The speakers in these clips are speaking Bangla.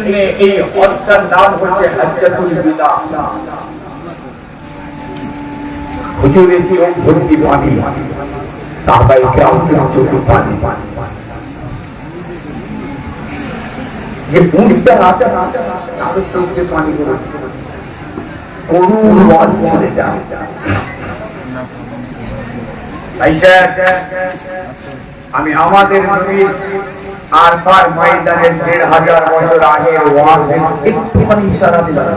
জন্য এই হজটার নাম হচ্ছে হজ্জাতুল বিদা। হুজুরের চোখ ভর্তি পানি, সাহাবায়ে কেরামের চোখে পানি। যে উঠটা তার চোখে পানি করে করুণ ওয়াজ চলে যায়। আমি আমাদের নবীর আরফার ময়দানের ১৫০০ বছর আগের ওয়াজের একটুখানি ইশারা দিলাম।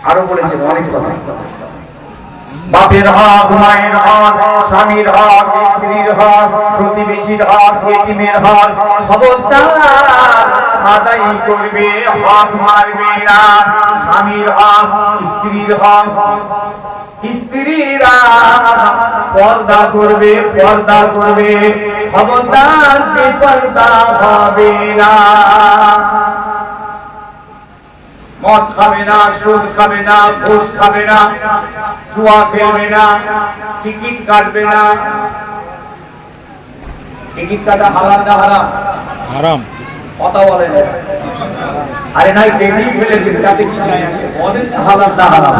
আরো বলেছেন অনেক কথা। বাপের হক, মায়ের হক, স্বামীর হক, স্ত্রীর হক, প্রতিবেশীর হক, এতিমের হক খবরদার আদায় করবে, হক মারবে না। স্বামীর হক, স্ত্রীর হক, স্ত্রীরা পর্দা করবে, পর্দা করবে, খবরদার বেপর্দা হবে না। মদ খাবে না, সুদ খাবে না, ঘুষ খাবে না, জুয়া খেলবে না, টিকিট কাটবে না। টিকিট কাটা হালাল না হারাম? হারাম। কথা বলে না। আরে নাই বেরিয়ে ফেলেছেন, তাতে কি চাই আছে? বলেন হালাল না হারাম?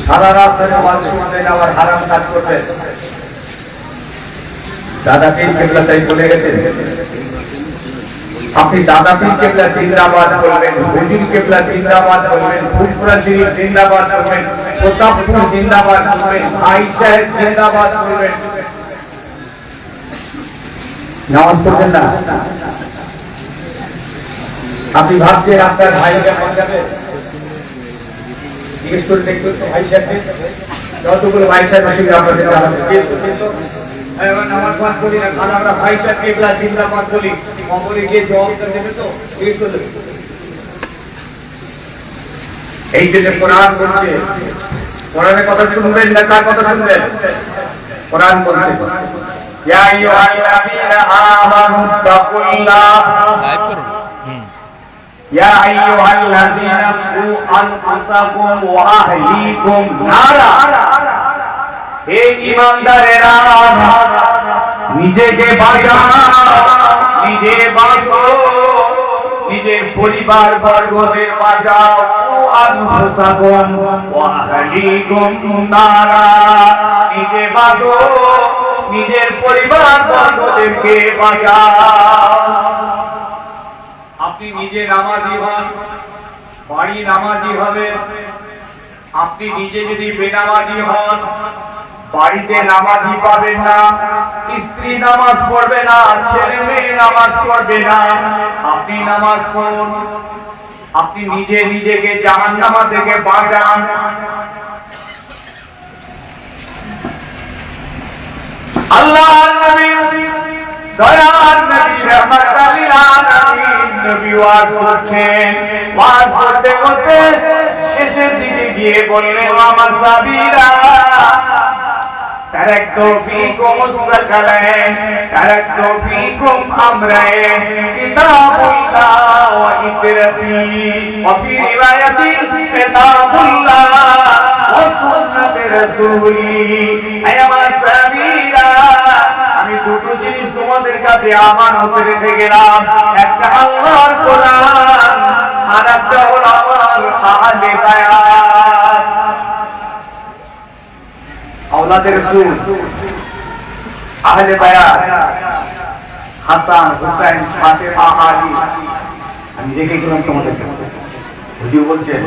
সারা রাত ধরে ওয়াজ শুনবেন, আবার হারাম কাজ করবেন। দাদা পীর কেবলা তাই বলে গেছেন, আপনি দাদা পীর কেবলা জিন্দাবাদ করবেন, হুজুর কেবলা জিন্দাবাদ করবেন, ফুলপুরা শরীফ জিন্দাবাদ করবেন, প্রতাপপুর জিন্দাবাদ করবেন, ভাই সাহেব জিন্দাবাদ করবেন। নামাজ পড়বেন না? আপনি ভাবছেন আপনার ভাইকে বাঁচাবে? জিজ্ঞেস করে দেখবেন তো ভাই সাহেবকে, যতগুলো ভাই সাহেব আছে আপনাদের নামাজ পাঠ করি না, কারণ আমরা ভাই সাহেব কেবলা জিন্দাবাদ বলি, খবরে গিয়ে জবাব দেবে তো জিজ্ঞেস করে দেবে। এই যে কোরআন বলছে, কোরআনের কথা শুনবেন না কার কথা শুনবেন? কোরআন বলছে ইয়া আইয়ুহাল্লাযীনা আমানুত্তাকুল্লাহ, লাইভ করুন। ইয়া আইয়ুহাল্লাযীনা কু আনফুসাকুম ওয়া আহলিকুম নারা, হে ঈমানদারেরা নিজেকে বাঁচাও, নিজে বাঁচো, নিজের পরিবার বর্গদের বাঁচাও। আনফুসাকুম ওয়া আহলিকুম নারা, নিজে বাঁচো, নিজের পরিবার বর্গদেরকে বাঁচাও। আপনি নিজে নামাজি হন, বাড়ি নামাজি হবে। আপনি নিজে যদি বেনামাজি হন, বাড়িতে নামাজি পাবেন না, স্ত্রী নামাজ পড়বে না, ছেলে মেয়ে নামাজ পড়বে না। আপনি নামাজ পড়ুন, আপনি নিজে নিজেকে জাহান্নাম থেকে বাঁচান। আল্লাহর নবী দয়ার নবী রাহমাতুল লিল আলামিন নবী ওয়াজ করছেন, ওয়াজ করতে করতে শেষের দিকে গিয়ে বললেন আমার সাহাবীরা তারাকতু ফীকুম আস-সাকালাইন, তারাকতু ফীকুম আমরাইন, কিতাবুল্লাহ ওয়া ইতরাতি, ওয়া ফি রিওয়ায়াতিন কিতাবুল্লাহ ওয়া সুন্নাতে রাসূলি। আয় আমার সাহাবীরা, আমি দুটো জিনিস তোমাদের কাছে আমানত রেখে গেলাম, একটা আল্লাহর কোরআন আর একটা হলো আমার আহলে বায়াত। আওলাদে রাসূল, আহলে বায়াত, হাসান, হুসাইন, ফাতেমা, আলী, আমি রেখে গেলাম তোমাদের কাছে। হুজুর বলছেন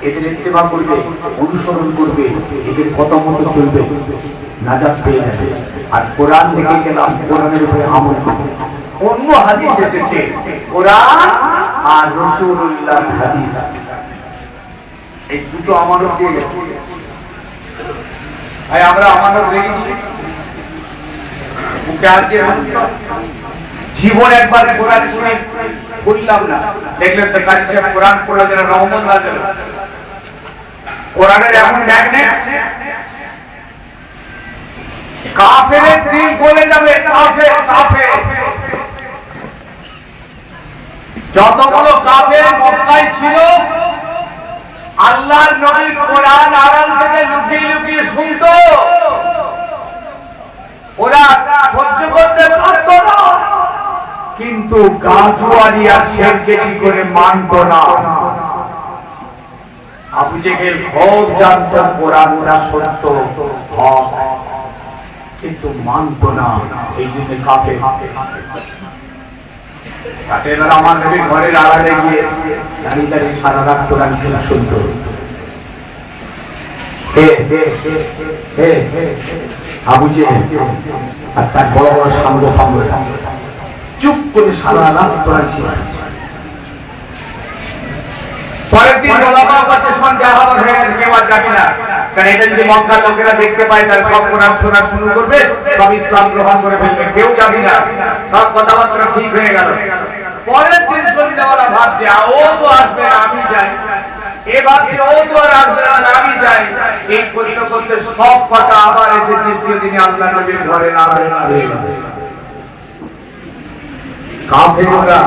এদের ইত্তেবা করবে, অনুসরণ করবে, এদের কথা মতো চলবে, নাজাত পেয়ে যাবে। আর কোরআন থেকে গেলাম, কোরআনের উপরে আমল করবে। অন্য হাদিস এসেছে কোরআন আর রাসূলুল্লাহ হাদিস, এই দুটো আমানত দিয়ে গেছে। ভাই আমরা আমানত রেখেছি, জীবন একবার কোরআন শুনে বললাম না, দেখলেন তো কাজী সাহেব কোরআন পড়া যেন রহমত নাযিল। কোরআনের এমন ম্যাগনেট, কাফেরের দিল বলে যাবে, কাফের কাফের। যতগুলো কাফের মক্কায় ছিল, আল্লাহর নবী কোরআন আড়াল থেকে লুকিয়ে লুকিয়ে শুনতো, ওরা সহ্য করতে পারত না। কিন্তু গাজওয়ালি আর শেরকেশি করে মানত না। আবু জেহেল খুব জানত কোরআনটা সত্য হক, কিন্তু মানত না, এই জন্য কাফের। এবার আমার নবী ঘরের আড়ালে গিয়ে দাঁড়িয়ে দাঁড়িয়ে সারা রাত কোরআন শুনত। আবু জেহেল আর তার বড় বড় সাঙ্গ চুপ করে সারা রাত কোরআন শুনত। পরের দিন ওলামা কাছে সন্ধ্যা হওয়ার হয়ে গেছে, কেউ আর যাবে না, কারণ এটা যদি মক্কার লোকেরা দেখতে পায় তাহলে সব কোরআন শোনা শুরু করবে, সব ইসলাম গ্রহণ করে ফেলবে, কেউ যাবে না, সব কথাবার্তা ঠিক হয়ে গেল। পরের দিন সন্ধ্যাবেলা ভাবছে ও তো আসবে না, আমি যাই, এ ভাবছে ও তো আর আসবে না, আমি যাই। এই করতে করতে সব কথা আবার এসে দ্বিতীয় দিনে আল্লাহ নবীর ঘরে নাড়াবে না হয়ে গেল। কাফেররা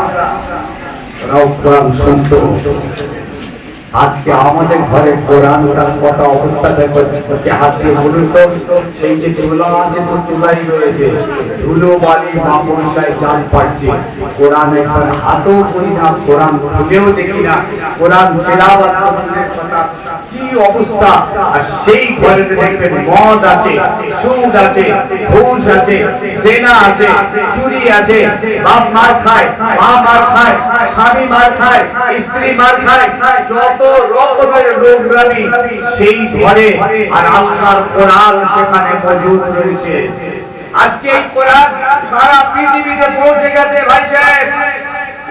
কোরআন শুনতো। আজকে আমাদের ঘরে কোরআনটার কত অবস্থা দেখো, হাত দিয়ে বলুন তো, সেই যে তুলা আছে তো তুলাই রয়েছে, ধুলো বালি মামসায় জান পাচ্ছে, কোরআন এখন হাতও করি না, কোরআন খুলেও দেখি না, কোরআন তেলাওয়াত কথা কি অবস্থা। আর সেই ঘরে দেখবেন মদ আছে, সুদ আছে, ঘুষ আছে, জেনা আছে, চুরি আছে, বাপ মার খায়, মা মার খায়, স্বামী মার খায়, স্ত্রী মার খায়, যত রকমের রোগরানি সেই ঘরে, আর আল্লাহর কোরআন সেখানে মজুদ রয়েছে। আজকে এই কোরআন সারা পৃথিবীতে পৌঁছে গেছে ভাই সাহেব।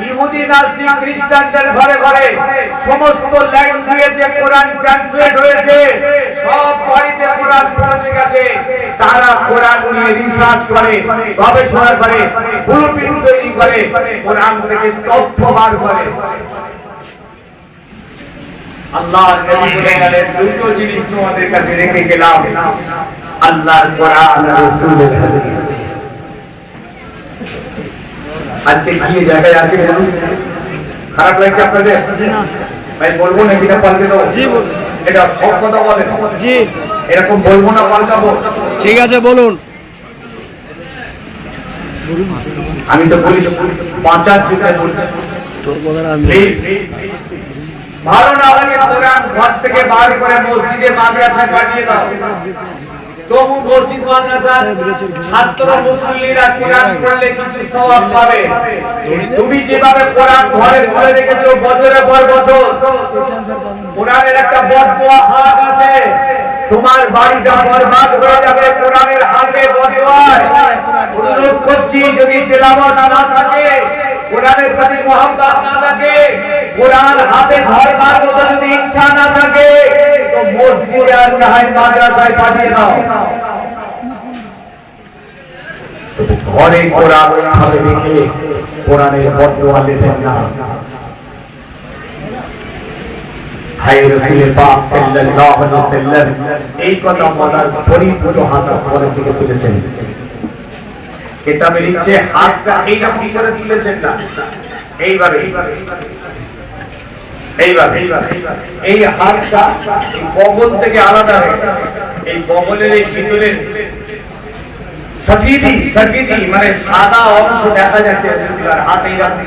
ইহুদি নাস্তিক খ্রিস্টানদের ঘরে ঘরে সমস্ত ল্যাঙ্গুয়েজে কোরআন ট্রান্সলেট হয়েছে, সব বাড়িতে কোরআন পৌঁছে গেছে। তারা কোরআন নিয়ে রিসার্চ করে, গবেষণা করে, ব্লুপ্রিন্ট তৈরি করে, কোরআন থেকে তথ্য বার করে। আল্লাহর নবী বলেন দুটো জিনিস তোমাদের কাছে রেখে গেলাম, আল্লাহর কোরআন আর রাসূলের হাদিস। আজকে কি জায়গায় আছে বলুন, খারাপ লাগছে আপনাদের? ভাই বলবো নাকি না পাল্টে দেবো? জি বলুন। এটা সব কথা বলেন? জি। এরকম বলবো না পাল্টাবো? ঠিক আছে বলুন। আমি তো বলি পাঁচার যেটা বলছি তোর কথা আমি ভালো না লাগে কোরআন ঘর থেকে বার করে মসজিদে মাদ্রাসায় পাঠিয়ে দাও। তবু মসজিদ মাদ্রাসার ছাত্র মুসল্লিরা কোরআন পড়লে কিছু সওয়াব পাবে। তুমি যেভাবে কোরআন ঘরে ঘরে রেখেছো বছরের পর বছর, কোরআনের একটা বদদোয়া হাত আছে, তোমার বাড়িটা বরবাদ হয়ে যাবে কোরআনের হাতে বদদোয়ায়। অনুরোধ করছি যদি তেলাওয়াত না থাকে, কোরআনের প্রতি মহব্বত না থাকে, কোরআন হাতে ধরবার মতো যদি ইচ্ছা না থাকে, তো মসজিদে আর নাহায় মাদ্রাসায় পাঠিয়ে দাও। ঘরে কোরআন ভাবে রেখে কোরআনের বদদোয়া দেবেন না। হায় রাসূল পাক সাল্লাল্লাহু আলাইহি ওয়াসাল্লাম এই কথা বলার পরিপূর্ণ হাদিস পরে থেকে তুলেছেন। কিতাবে লিখছে হাতটা এইরকম করে তুলেছেন না, এইভাবে এই হাতটা এই বগল থেকে আলাদা হয়ে, এই বগলের এই ভিতরে সফিদি মানে সাদা অংশ দেখা যাচ্ছে, হাত এইরকম।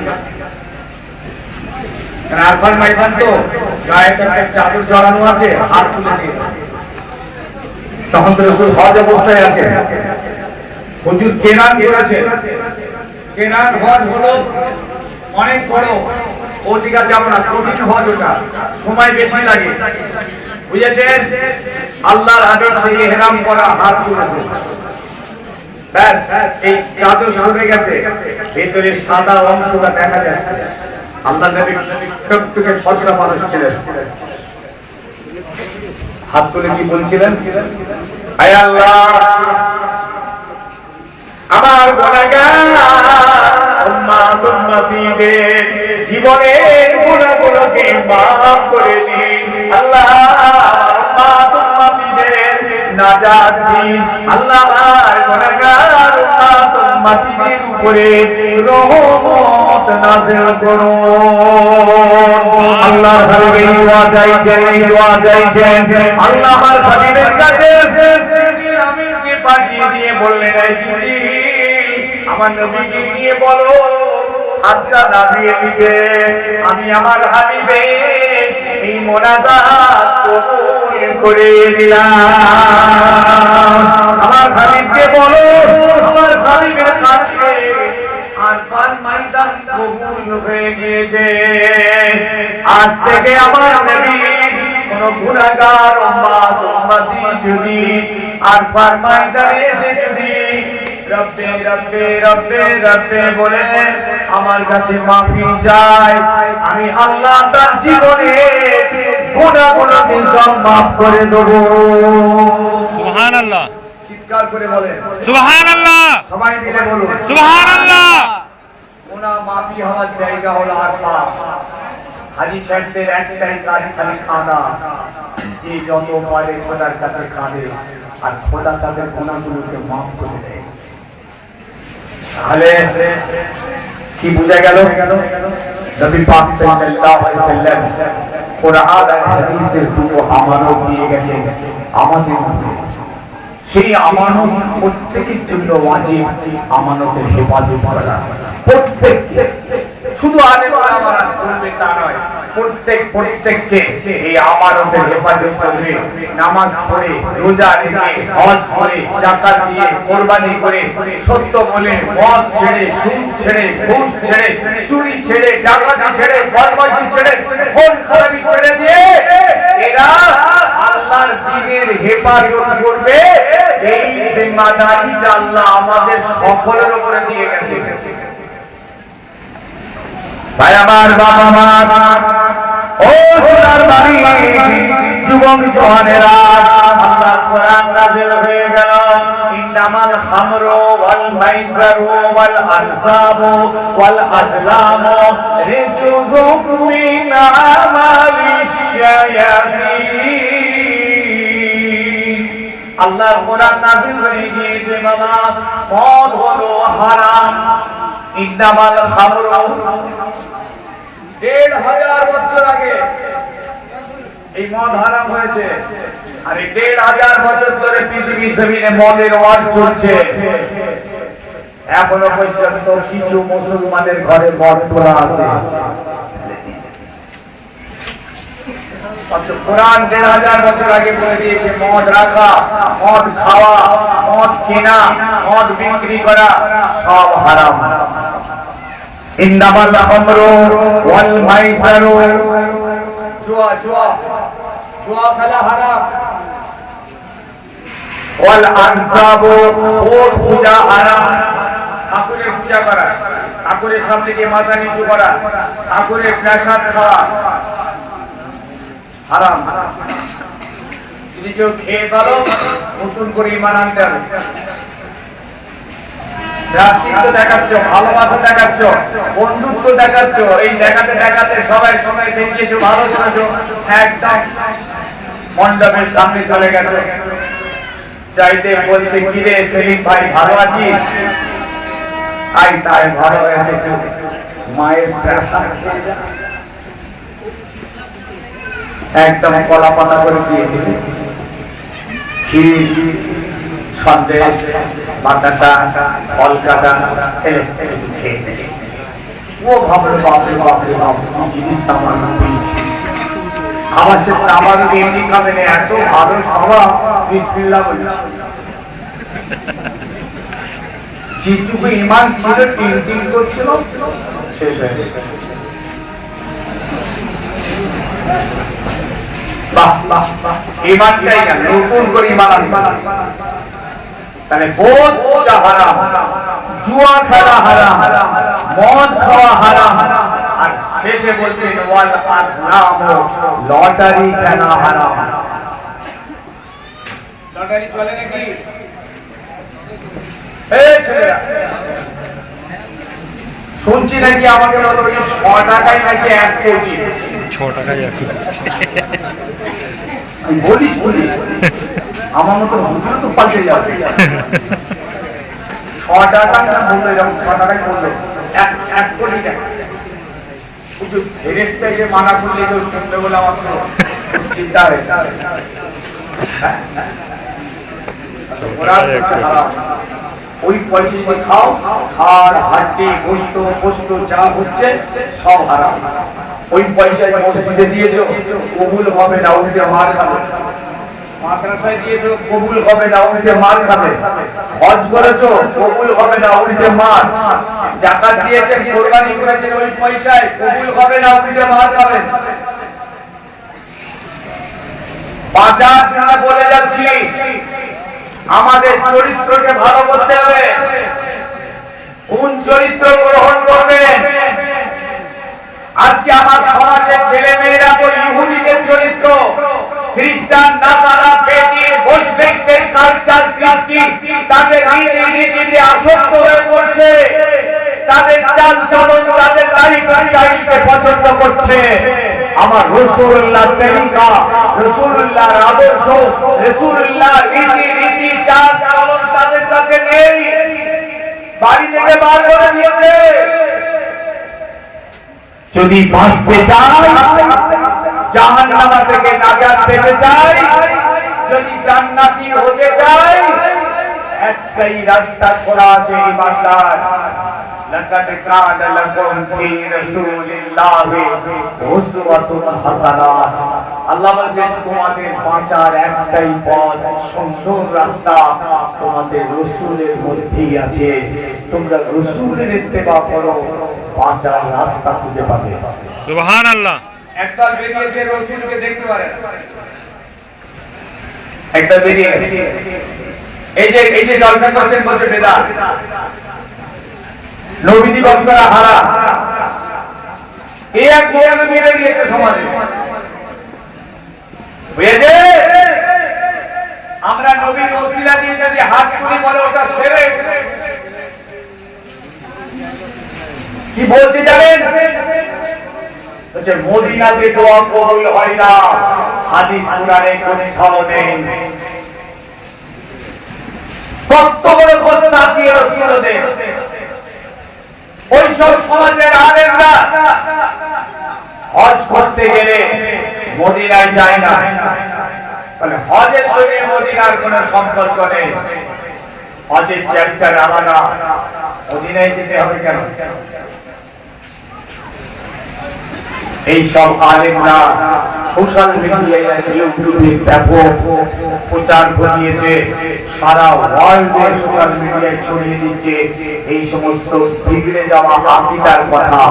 আরফান মাইফান তো গায়ে চাদর জড়ানো আছে, হাত তুলেছে, তখন তো রাসূল হজ অবস্থায় আছে। হুজুর কেনান করেছে, কেনান হজ হলো অনেক বড়, ও ঠিক আছে আমরা কঠিন হজ, ওটা সময় বেশি লাগে, বুঝেছেন? আল্লাহর হাবিব সেই ইহরাম করা হাত তুলেছে, ব্যাস এই চাদর সরে গেছে, ভিতরে সাদা অংশটা দেখা যাচ্ছে। আল্লাহ নবী সবথেকে ফর্সা মানুষ ছিলেন, হাত তুলে কি বলছিলেন? আয় আল্লাহ, আমার গুনাহগার উম্মত উম্মতীদের জীবনের গুনাহগুলোকে মাফ করে দিন আল্লাহ। উম্মত উম্মতীদের নাজাত দিন আল্লাহ। গুনাহগার উম্মত উম্মতীদের উপরে রহমত নাযিল করুন। আল্লাহর হাবিব এই দোয়া চাইছেন, আল্লাহর হাবিবের কাছে আমিনকে পাঠিয়ে দিয়ে বললেন, এই জিবরিল আমার নবীকে নিয়ে বলো হাতটা নামিয়ে দিবে। আমি আমার হাবিবে এই মোনাজাত কবুল করে দিলাম। আমার হাবিবকে বলো, আমার হাবিবের কাছে আরফান ময়দান কবুল হয়ে গিয়েছে। আজ থেকে আমার নবী কোন গুনাহগার উম্মতি যদি আরফান ময়দানে এসে যদি রব্বে রব্বে রব্বে রব্বে বলে আমার কাছে মাফি চাই, আমি আল্লাহ তার জীবনে গুনাহগুলোকে সব মাফ করে দেবো। সুবহানাল্লাহ। চিৎকার করে বলেন সুবহানাল্লাহ। সবাই মিলে বলুন সুবহানাল্লাহ। গুনাহ মাফি হওয়ার জায়গা হলো আরফা। হাজি সাহেবদের একটাই কাজ খালি কাঁদা, যে যত পারে খোদার কাছে কাঁদে আর খোদা তাদের গুনাহগুলোকে মাফ করে দেয়। তাহলে কি বোঝা গেল? নবী পাক সাল্লাল্লাহু আলাইহি ওয়াসাল্লাম কোরআন আর হাদিসের দুটো আমানত দিয়ে গেছেন আমাদের মধ্যে। সেই আমানত প্রত্যেকের জন্য ওয়াজিব আমানতের হেফাজত করা। প্রত্যেককে, শুধু আলেম ওলামারা করবে তা নয়, প্রত্যেককে এই আমানতের হেফাজত করবে। নামাজ পড়ে, রোজা রেখে, হজ করে, যাকাত দিয়ে, কুরবানি করে, সত্য বলে, মদ ছেড়ে, সুদ ছেড়ে, ঘুষ ছেড়ে, চুরি ছেড়ে, ডাকাতি ছেড়ে, বদমাশি ছেড়ে, খুন খারাপি ছেড়ে দিয়ে এরা আল্লাহর দ্বীনের হেফাজত করবে। এই জিম্মাদারিটা আল্লাহ আমাদের সকলের উপরে দিয়ে গেছে। ভাই আমার, বাবা আমার, ও সোনার বাড়ি যুবক জওয়ানেরা, আল্লাহর কোরআন নাযিল হয়ে গেল। ইন্নামাল খামরু ওয়াল মাইসিরু ওয়াল আনসাবু ওয়াল আজলামু রিজকুম মিন আমালিশ শায়াতিন। আল্লাহর কোরআন নাযিল হয়ে গিয়েছে বাবা, মদ হলো হারাম। ইন্নামাল খামরু ১,৫০০ বছর আগে এই মদ হারাম হয়েছে, আর ১,৫০০ বছর ধরে পৃথিবী জমিনে মদের ওয়াজ চলছে। এখনো পর্যন্ত কিছু মুসলমানের ঘরে মদ তোলা আছে। কোরআন ১,৫০০ বছর আগে বলে দিয়েছে মদ রাখা, মদ খাওয়া, মদ কেনা, মদ বিক্রি করা সব হারাম। ইন্নামাল খামরু ওয়াল মাইসিরু, জুয়া খেলা হারাম। ওয়াল আনসাবু, ওট পূজা হারাম। ঠাকুরের পূজা করা, ঠাকুরের সামনে গিয়ে মাথা নিচু করা, ঠাকুরের প্রসাদ খাওয়া হারাম। যদি কেউ খেয়ে গেলো নতুন করে ঈমান আনতে হবে। রাষ্ট্রীয় দেখাচ্ছ, ভালোবাসা দেখাচ্ছ, বন্ধুত্ব দেখাচ্ছ, এই দেখাতে দেখাতে সবাই সবাই দেখিয়েছো, ভালো করেছো, একদম মণ্ডপের সামনে চলে গেছে। চাইতে বলছে কিরে সেলিম ভাই ভালো আছিস? আই তাই ভালো হয়েছে, মায়ের প্রেসার একদম কলা পাতা করে দিয়ে দিলে সন্দেশ, বাতাসা, কলকাতা ও ভাবলে বাপরে বাপরে বাপ, জিনিসটা আমার পেয়েছি। আমার সে আমার এমনি খাবে না, এত ভালো স্বভাব। বিসমিল্লাহ বলি, যেটুকু ইমান ছিল টিন টিন করছিল শেষ হয়ে গেছে। বাহ বাহ বাহ, ইমানটাই না, নতুন করে ইমান আনবে। তাহলে বোধ পূজা হারাম, জুয়া খেলা হারাম, মদ খাওয়া হারাম, আর শেষে বলছেন ওয়াল আজলামু, লটারি খেলা হারাম। লটারি চলে নাকি? এই ছেলেরা শুনছি নাকি আমাকে 6 টাকায় নাকি 1 কোটি। 6 টাকায় 1 কোটি বলিস আমার মতো বুঝলে তো পাল্টে যাবে। 6 টাকা না বললো, এরকম 6 টাকায় বললো 1 কোটি টাকা। শুধু ফেরেশতা এসে মানা করলে কেউ শুনবে বলে আমার তো চিন্তা হয়। ওই পয়সা যদি খাও, হাড় হাড্ডি গোস্ত পোস্ত যা হচ্ছে সব হারাম। ওই পয়সায় মসজিদে দিয়েছো, কবুল হবে না, উল্টে মার খাবে। মাদ্রাসায় দিয়েছো, কবুল হবে না, উল্টে মার খাবে। হজ করেছো, কবুল হবে না, উল্টে মার। যাকাত দিয়েছেন, কোরবানি করেছেন ওই পয়সায়, কবুল হবে না, উল্টে মার খাবে। বাঁচার জন্য বলে যাচ্ছি, আমাদের চরিত্রকে ভালো করতে হবে। কোন চরিত্র গ্রহণ করবেন? আজকে আমার সমাজের ছেলে মেয়েরা তো ইহুদিদের চরিত্র, খ্রিস্টান নাসারা বেদি মুশরিকদের কালচার কৃষ্টি তাদের রীতিতে আসক্ত হয়ে পড়ছে, তাদের চাল চলন তাদের লাইফস্টাইলকে পছন্দ করছে। আমার রাসূলুল্লাহ তরিকা, রাসূলুল্লাহর আদর্শ, রাসূলুল্লাহর রীতি চাল চলন তাদের কাছে নেই, বাড়ি থেকে বার করে দিয়েছে। যদি বাঁচতে চাই, জাহান্নাম থেকে নাজাত পেতে চাই, যদি জান্নাতি হতে চাই, একটাই রাস্তা খোলা আছে ইমানদার। লাকাদ কানা লাকুম ফি রাসূলিল্লাহি উসওয়াতুন হাসানাহ। আল্লাহ বলেন তোমাদের বাঁচার একটাই পথ, সুন্দর রাস্তা তোমাদের রাসূলের মধ্যেই আছে। তোমরা রাসূলের ইত্তেবা করো, বাঁচার রাস্তা খুঁজে পাবে। সুবহানাল্লাহ। একদল বেরিয়েছে রাসূলকে দেখতে পারে, একটা বেরিয়ে এই যে জলসা করছেন বলছে বেদাত, নবী দিবস করা হারাম। এই এক গোয়াকে মেরে দিয়েছে সমাজে। বুঝেছে? আমরা নবীর ওসিলা দিয়ে যদি হাত তুলি বলে ওটা শিরক। কি বলতে জানেন? মদিনাতে দোয়া কবুল হয় না, হাদিস কুরআনে কোথাও নেই। কত বড় কথা দিয়ে রাসূলদের ওই সব সমাজের আলেমরা হজ করতে গেলে মদিনায় যায় না, তাহলে হজের সঙ্গে মদিনার কোনো সম্পর্ক নেই। হজের চ্যাপ্টার আলাদা, মদিনায় যেতে হবে কেন? এই সব আলেমরা সোশ্যাল মিডিয়ায় ইউটিউবে ব্যাপক প্রচার ঘটিয়েছে, সারা ওয়ার্ল্ডে সোশ্যাল মিডিয়ায় ছড়িয়ে দিচ্ছে এই সমস্ত বিগড়ে যাওয়া আকীদার কথা।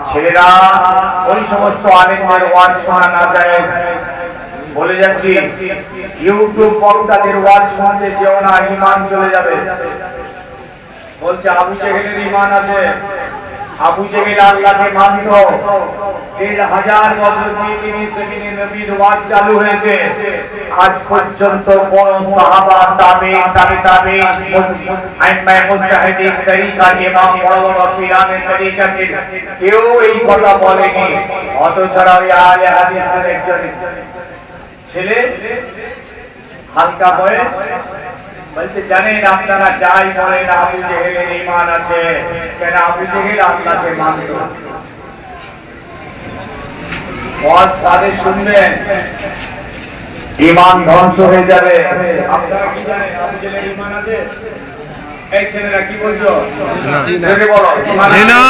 ছেলেরা ওই সমস্ত আলেমদের ওয়াজ শোনা না যায়। বলে যাচ্ছি, ইউটিউব বক্তাদের ওয়াজ শুনতে যেও না, ঈমান চলে যাবে। বলছে আবু জেহেলের ঈমান আছে, আবু জেহেল আল্লাহকে মানত, ১,৫০০ বছর তিনি সেদিনে নবীর ওয়াজ চালু হয়েছে। আজ পর্যন্ত কোন সাহাবা তাবে আইম্মায়ে মুজতাহিদিন তরিকার ইমাম বড় বড় পীরানে তরিকাতে কেউ এই কথা বলেনি। অথচ ওই আলে হাদিসের একজন ছেলে হালকা বয়স বলছে, জানেন আপনারা যাই বলেন আবু জেহেলের ঈমান আছে, কেন আবু জেহেল আল্লাহকে মানত। ওয়াজ কাদের শুনবেন? ঈমান ধ্বংস হয়ে যাবে। আপনারা কি জানেন আবু জেহেলের ঈমান আছে? এই ছেলেরা কি বলছো? জোরে বলো। না।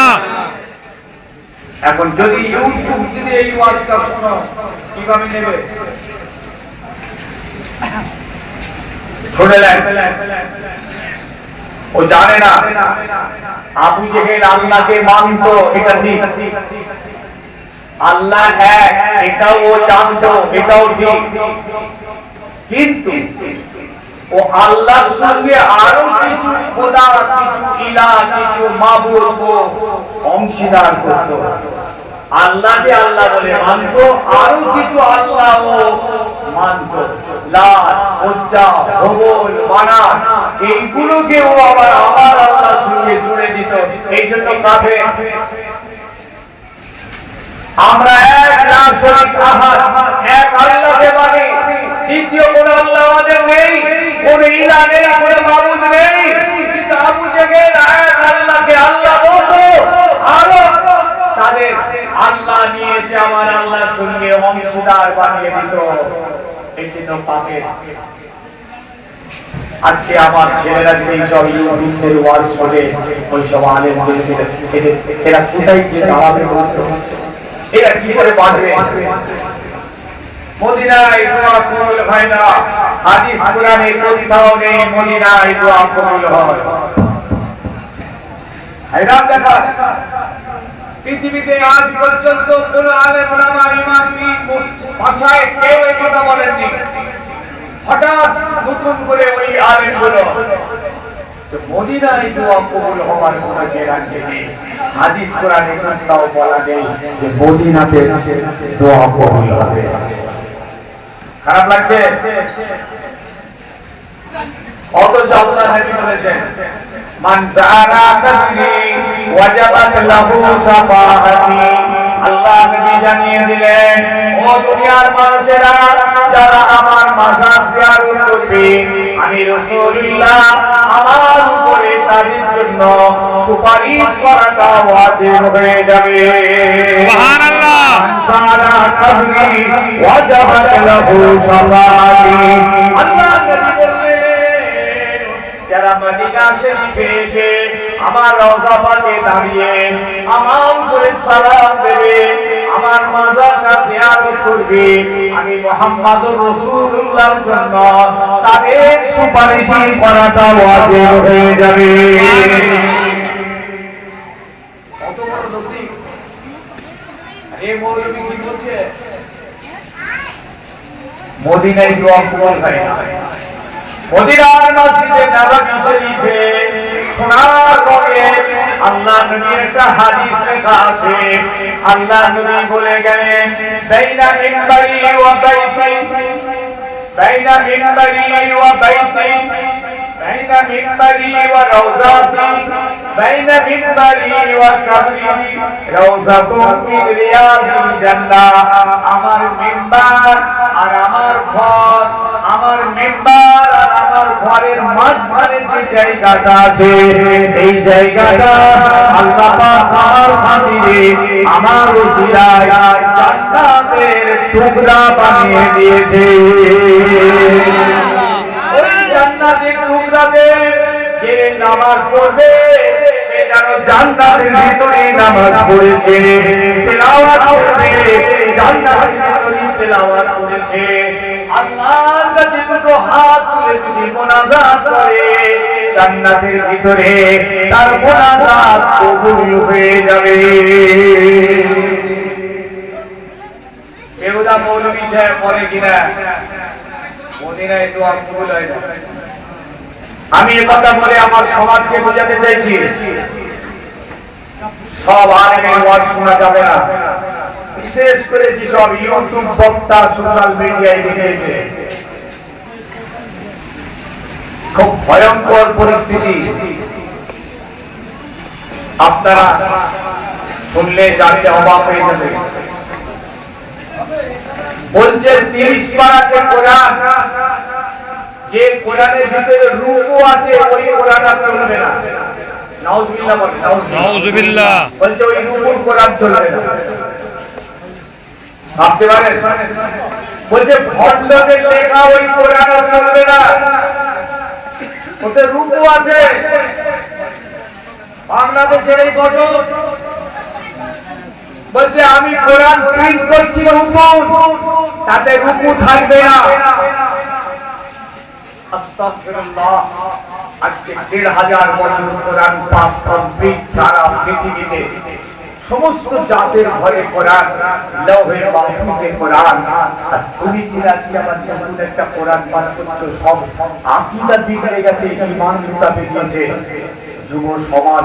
এখন যদি ইউটিউব যদি এই ওয়াজটা শোনো, কিভাবে নেবে? শুনলেন? ও জানে না আবু জেহেল আল্লাহকে মানত, এটা ঠিক। আল্লাহ এক, এটাও ও জানত, এটাও ঠিক। কিন্তু ও আল্লাহর সঙ্গে আরো কিছু খোদা, কিছু ইলাহ, কিছু মাবুদ ও অংশীদার করত। আল্লাহকে আল্লাহ বলে মানত, আরো কিছু আল্লাহ ও মানত। লাত, উজ্জা, হুবল, মানাত, এইগুলোকে ও আবার আমার আল্লাহর সঙ্গে জুড়ে দিত। এই জন্য কাফের। আমরা এক লাখ শরীক আহাদ, এক আল্লাহকে মানি, দ্বিতীয় কোন আল্লাহ আমাদের নেই, কোন ইলাহ নেই, কোন মাবুদ নেই। কিন্তু আবু জেহেল এক আল্লাহকে আল্লাহ বলতো, আরো তাদের আল্লাহ নিয়ে এসে আমার আল্লাহর সঙ্গে অংশীদার বানিয়ে দিত। এই জন্য কাফের। আজকে আমার ছেলেরা যে সব ইউটিউবের ওয়াজ শোনে ওই সব আলেমদের এরা কোথায় যে দাঁড়াবে বলতো এরা কি করে বাঁচবে মদিনায় দোয়া কবুল হয় না হাদিস কোরআনে কোথাও নেই মদিনায় দোয়া কবুল হয় হায়রান দেখা পৃথিবীতে আজ পর্যন্ত কোন আলেম ওলামা ইমাম ভাষায় কেউ এই কথা বলেননি হঠাৎ নতুন করে ওই আলেমগুলো তো মদিনায় দোয়া কবুল হওয়ার কোনো গ্যারান্টি নেই হাদিস কোরআনে কোথাও বলা নেই যে মদিনাতে দোয়া কবুল হবে খারাপ লাগছে অথচ আল্লাহ নবী বলেছেন মান যারা কবরি ওয়াজাবাত লাহু শাফাআতি আল্লাহ নবী জানিয়ে দিলেন ও দুনিয়ার মানুষেরা যারা আমার মাজার জিয়ারত করবে আমি রাসূলুল্লাহ আমার উপরে তাদের জন্য সুপারিশ করাটা ওয়াজিব হয়ে যাবে সুবহানাল্লাহ যারা কবরি ওয়াজাবাত লাহু শাফাআতি আল্লাহ নবী বললেন যারা মদিনা শরীফে এসে আমার রওজা পাকে দাঁড়িয়ে আমার উপরে সালাম দেবে আমার মাজারটা জিয়ারত করবে আমি মুহাম্মদুর রাসূলুল্লাহর জন্য তাদের সুপারিশ করাটা ওয়াজিব হয়ে যাবে কত বড় নসিব এই মৌলবী কি বলছে মদিনায় দোয়া কবুল হয় না মদিনার মসজিদে নববী শরীফে সোনার রঙে আল্লাহ নবীর একটা হাদিস লেখা আছে আল্লাহ নবী বলে গেলেন বাইনা মিনবারি ওয়া বাইতি বাইনা মিনবারি ওয়া বাইতি বাইনা মিনবারি ওয়া রাওজাতি বাইনা মিনবারি ওয়া কবরি রাওজাতুন মিন রিয়াদিল জান্নাহ আমার মিনবার আর আমার ঘর আমার মিনবার আর আমার ঘরের মাঝখানে যে জায়গাটা আছে এই জায়গাটা আল্লাহ পাক আমার খাতিরে আমার ওসিলায় জান্নাতের টুকরা বানিয়ে দিয়েছে ওই জান্নাতের টুকরাতে যে নামাজ পড়বে সে যেন জান্নাতের ভিতরে নামাজ পড়েছে তেলাওয়াত করবে জান্নাতের ভিতরে তেলাওয়াত করেছে আল্লাহর কাছে দুটো হাত তুলে যদি মুনাজাত করে জান্নাতের ভিতরে তার মুনাজাত কবুল হয়ে যাবে বেহুদা মৌলভী সাহেব বলে কিনা মদিনায় দোয়া কবুল হয় না আমি এই কথা বলে আমার সমাজকে বোঝাতে চাইছি সব আলেমের ওয়াজ শোনা যাবে না বিশেষ করে যেসব ইউটিউব বক্তা সোশ্যাল মিডিয়ায় লিখেছে খুব ভয়ঙ্কর পরিস্থিতি আপনারা শুনলে জানতে অবাক হয়ে যাবে বলছে 30 পারাতে কোরআন যে কোরআনের ভিতরে রূপও আছে ওই কোরআন আর চলবে না নাউজুবিল্লাহ বলে নাউজুবিল্লাহ বলছে ওই রূপও কোরআন চলবে না ভাবতে পারেন বলছে ভণ্ডদের লেখা ওই কোরআন আর চলবে না ওতে রূপও আছে বাংলাদেশের এই ঘটনা বলছে আমি কোরআন প্রিন্ট করছি রূপও তাতে রূপও থাকবে না আস্তাগফিরুল্লাহ আজকে ১৫০০ বছর কোরআন পাক কমপ্লিট সারা পৃথিবীতে সমস্ত জাতের ঘরে কোরআন লৌহে মাহফুজে কোরআন আর তুমি কি আজকে আমার নতুন একটা কোরআন পাঠ করছো সব আকীদা বিগড়ে গেছে ঈমান মুতাবিক গিয়েছে যুব সমাজ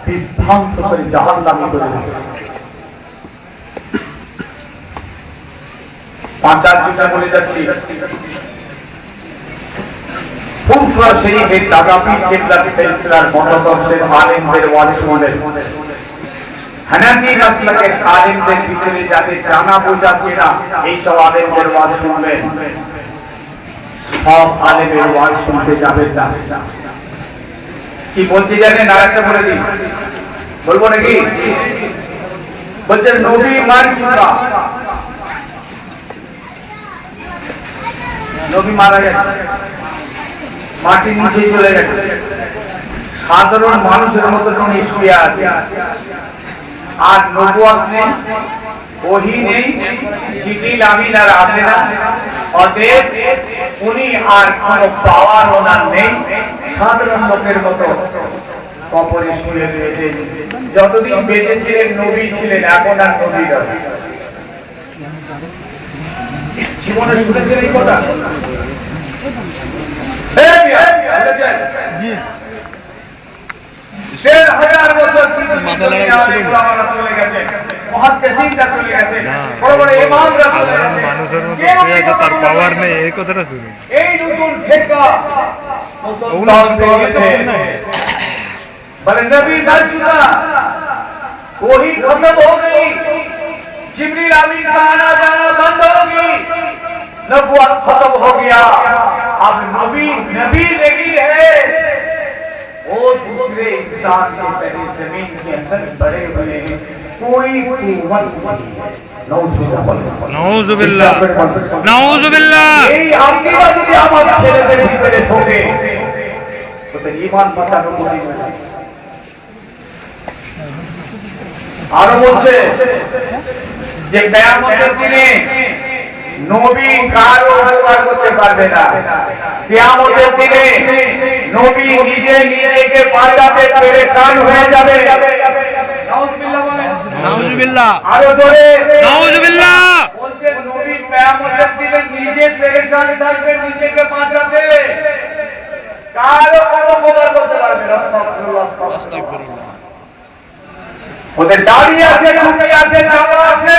বিভ্রান্ত করে জাহান্নামে করে দিয়েছে পাঁচার যেটা বলে যাচ্ছি ফুলফা শরীফের দাগাপীর কিবলাত সিলসিলার মতদর্শের আলেমদের ওয়াজ শুনলেন হানাফি মাসলাকের আলেমদের ভিতরে যাদের জানা বোঝা চেনা এই সব আলেমদের ওয়াজ শুনবেন সব আলেমের ওয়াজ শুনতে যাবেন না কি বলছি জানেন আরেকটা বলে দিই বলবো নাকি বলছেন নবী মানছি না নবী মারা গেছে মাটির নিচে চলে গেছে, সাধারণ মানুষের মতো উনি শুয়ে আছে, আর নবুয়ত নেই, ওহী নেই, জিবরিল আমিন আর আসে না, অতএব উনি আর কোনো পাওয়ার ওনার নেই, সাধারণ লোকের মতো কবরে শুয়ে রয়েছে। যতদিন বেঁচে ছিলেন নবী ছিলেন, এখন আর নবী নয়। জীবনে শুনেছেন এই কথা? জি, 1000 বছর চলে গেছে, মুহাদ্দিসিনরা চলে গেছে, বড় বড় ইমামরা চলে গেছে, মানুষের মতো শুয়ে আছে, তার পাওয়ার নেই, এই কথাটা শুনি। এই নতুন ফিরকা নতুন দল পেয়েছে, বলে নবী দল চুকা, वही खत्म हो गई, जिब्रील अमीन का आना जाना बंद हो गई, नबूवत खत्म हो गया, अब नबी नबी नहीं है, वो दूसरे इंसान के पहले जमीन के अंदर बड़े हुए कोई कीमत नहीं है। নাউযুবিল্লাহ, নাউযুবিল্লাহ। এই আকিদা যদি আমার ছেলেদের ভিতরে ঢোকে তো ঈমান বাঁচানো কঠিন হয়ে যাবে। আরো বলছে যে কিয়ামতের দিনে নবী কারো উপকার করতে পারবে না, কিয়ামতের দিনে নবী নিজে নিজেকে বাঁচাতে পেরেশান হয়ে যাবে। নাউযুবিল্লাহ বলেন, নাউযুবিল্লাহ, আরো জোরে নাউযুবিল্লাহ। বলছে নবী কিয়ামতের দিনে নিজে পেরেশান থাকবে নিজেকে বাঁচাতে, কারো কোনো উপকার করতে পারবে না। আস্তাগফিরুল্লাহ, আস্তাগফিরুল্লাহ। ওদের দাড়ি আছে, টুপি আছে, জামা আছে,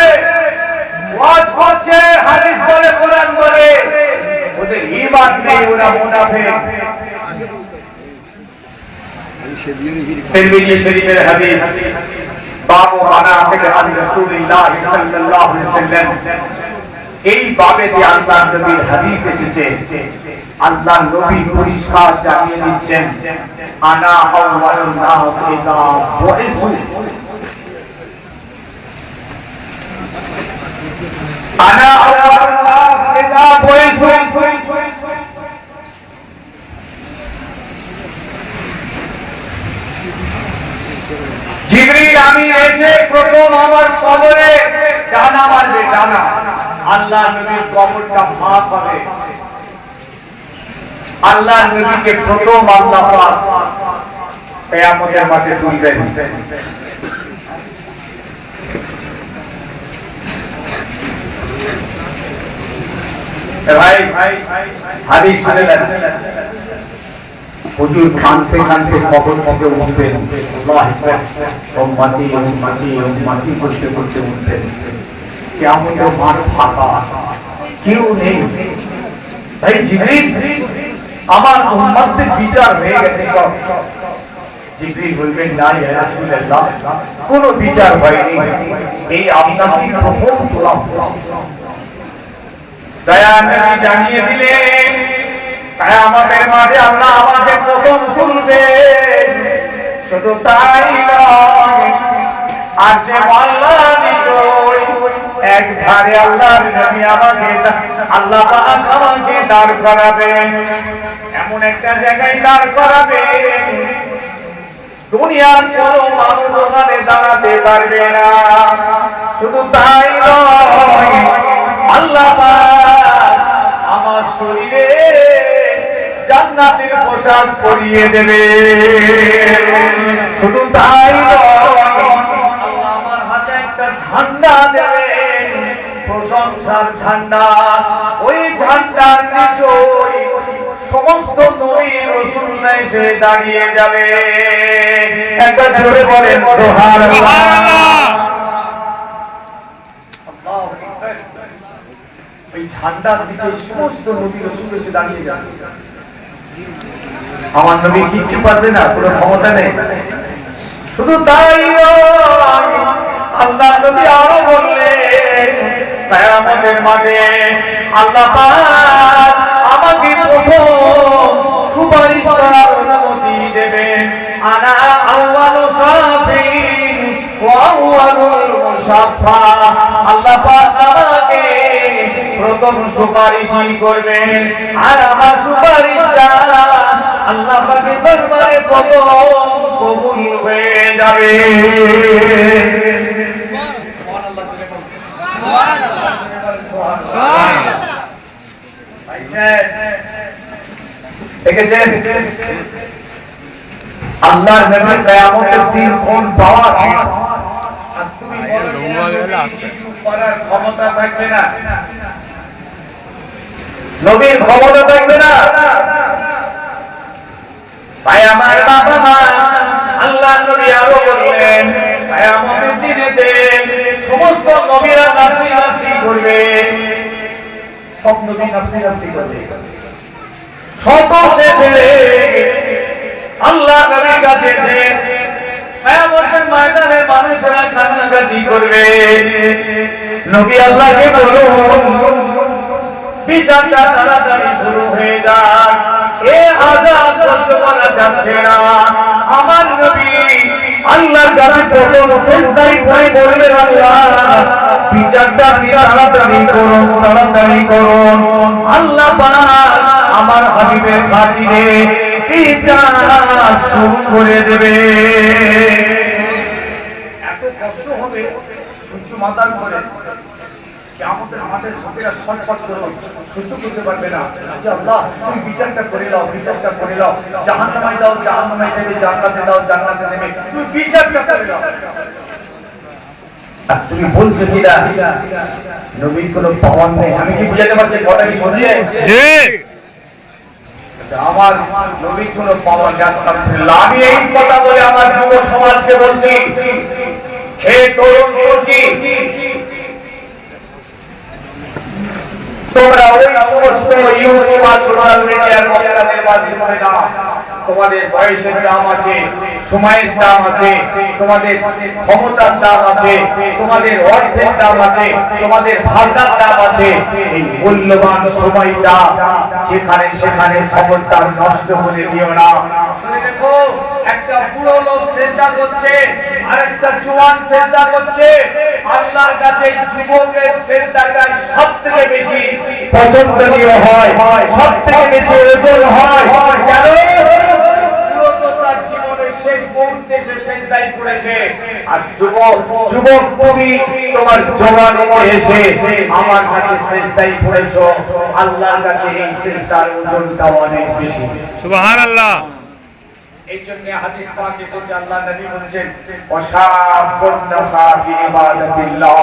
ওয়াজ করছে, হাদিস বলে, কোরআন বলে, ওদের ঈমান নেই, ওরা মুনাফিক। তিরমিজি শরীফের হাদিস, বাবু মানাকিব রাসূলুল্লাহ সাল্লাল্লাহু আলাইহি ওয়াসাল্লাম, এই বাবেতে আল্লাহর নবীর হাদিস এসেছে, আল্লাহর নবী পরিষ্কার জানিয়ে দিচ্ছেন, আনা আউয়ালুন নাস ইযা বুইসু, আনা আউয়ালুন নাস ইযা বুইসু, জিবরিল আমিন এসে প্রথম আমার কবরে ডানা মারবে, ডানা, আল্লাহর নবীর কবরটা ফাঁক হবে, আল্লাহর নবীকে প্রথম আল্লাহ পাক কিয়ামতের মাঠে তুলবেন। ভাই হাদিস শুনলেন, হুজুর কানতে কানতে কবর থেকে উঠবেন, আল্লাহু আকবার, উম্মতি উম্মতি উম্মতি করতে করতে উঠবেন, কিয়ামতের মাঠ ফাঁকা, কেউ নেই। ভাই জিবরিল, আমার উম্মতদের বিচার হয়ে গেছে সব। জিবরিল বলবেন, না ইয়া রাসূলুল্লাহ, কোনো বিচার হয়নি, এই আপনাকে প্রথম তোলা। দয়া নবী জানিয়ে দিলেন, কিয়ামতের মাঠে আল্লাহ আমাকে প্রথম তুলবেন। শুধু তাই নয়, আরশে আল্লাহ নিশ্চয় এক ধারে আল্লাহর নবী আমাকে, আল্লাহ পাক আমাকে দাঁড় করাবেন, এমন একটা জায়গায় দাঁড় করাবেন দুনিয়ার কোনো মানুষ ওখানে দাঁড়াতে পারবে না। শুধু তাই নয়, আল্লাহ পাক আমার শরীরে জান্নাতের পোশাক পরিয়ে দেবে। শুধু তাই নয়, আল্লাহ আমার হাতে একটা ঝান্ডা দেবেন, প্রশংসার ঝান্ডা। ওই ঝান্ডার নিচে সমস্ত নবী রাসূলরা এসে দাঁড়িয়ে যাবে। একটা জোরে বলেন সুবহানাল্লাহ। ওই ঝান্ডার নিচে সমস্ত নবী রাসূল এসে দাঁড়িয়ে যাবে। আমার নবী কিচ্ছু পারবে না, কোনো ক্ষমতা নেই। শুধু তাই নয়, আল্লাহ নবী আরো বললেন, কিয়ামতের মাঠে আল্লাহ পাক আমাকে প্রথম সুপারিশ করার অনুমতি দেবেন। আনা আউয়ালু শাফিঈন ওয়া আউয়ালুল মুশাফফা, আল্লাহ পাক আমাকে প্রথম সুপারিশই করবেন, আর আমার সুপারিশটা আল্লাহ পাকের দরবারে কবুল হয়ে যাবে। দেখেছেন আল্লাহর নবী কিয়ামতের দিন কোন পাওয়া আর তুমি করার ক্ষমতা থাকবে না, নবীর ক্ষমতা থাকবে না। তাই আমার বাবা মা আল্লাহ নবী আরো বললেন কিয়ামতের দিনেতে সমস্ত নবীরা নাফসি নাফসি করবে, সব নবী নাফসি নাফসি করবে। শত শেষে আল্লাহ নবীর কাছে কিয়ামতের ময়দানে মানুষেরা কান্নাকাটি করবে। নবী আল্লাহকে বলুন বিচারটা তাড়াতাড়ি শুরু হয়ে যাক, এ আযাব সহ্য করা যাচ্ছে না। আমার নবী আল্লাহর কাছে প্রথম সিজদায় পড়ে বললেন, আল্লাহ বিচারটা তাড়াতাড়ি করুন, তাড়াতাড়ি করুন। আল্লাহ পাক আমার হাবিবের খাতিরে বিচার শুরু করে দেবে। এত কষ্ট হবে সহ্য মাতার করে আমাদের সাথীরা ছটফট করে সহ্য করতে পারবে না যে আল্লাহ তুমি বিচারটা করে দাও, বিচারটা করে দাও, জাহান্নামে দাও, জাহান্নামে দেবে, জান্নাতে দাও, জান্নাতে দেবে, তুমি বিচারটা করে দাও। আর তুমি বলছো কিনা নবীর কোনো পাওয়ার নেই? আমি কি বুঝাতে পারছি কথা কি শুনছে? আমার নবীর কোনো পাওয়ার নেই। আমি এই কথা বলে আমার যুব সমাজকে বলছি, হে তরুণ তরুণী, তোমরা ওই সমস্ত ইউটিউব আর সোশ্যাল মিডিয়ার বক্তাদের মাধ্যমে না, তোমাদের বয়সের দাম আছে, সময়ের দাম আছে, তোমাদের ক্ষমতার দাম আছে, তোমাদের অর্থের দাম আছে, তোমাদের ভাবনার দাম আছে। এই মূল্যবান সময়টা সেখানে সেখানে খবরদার নষ্ট করে দিও না। শুনে দেখো, একটা বুড়ো লোক চেষ্টা করছে আর একটা জওয়ান চেষ্টা করছে, আল্লাহর কাছে যুবকের চেষ্টাটাই সবথেকে বেশি পছন্দনীয় হয়, সবথেকে বেশি ওজন হয়। কেন? তার জীবনের শেষ মুহূর্তে সে সেজদায় পড়েছে। আর যুবক তুমি তোমার জওয়ানিতে এসে আমার কাছে সেজদায় পড়েছো, আল্লাহর কাছে এই সেজদার ওজনটা অনেক বেশি। সুবহানাল্লাহ। এই জন্য হাদিস পাক এসেছে, আল্লাহ নবী বলেছেন ওয়াশাবুন নাসা ফি ইবাদাতিল্লাহ,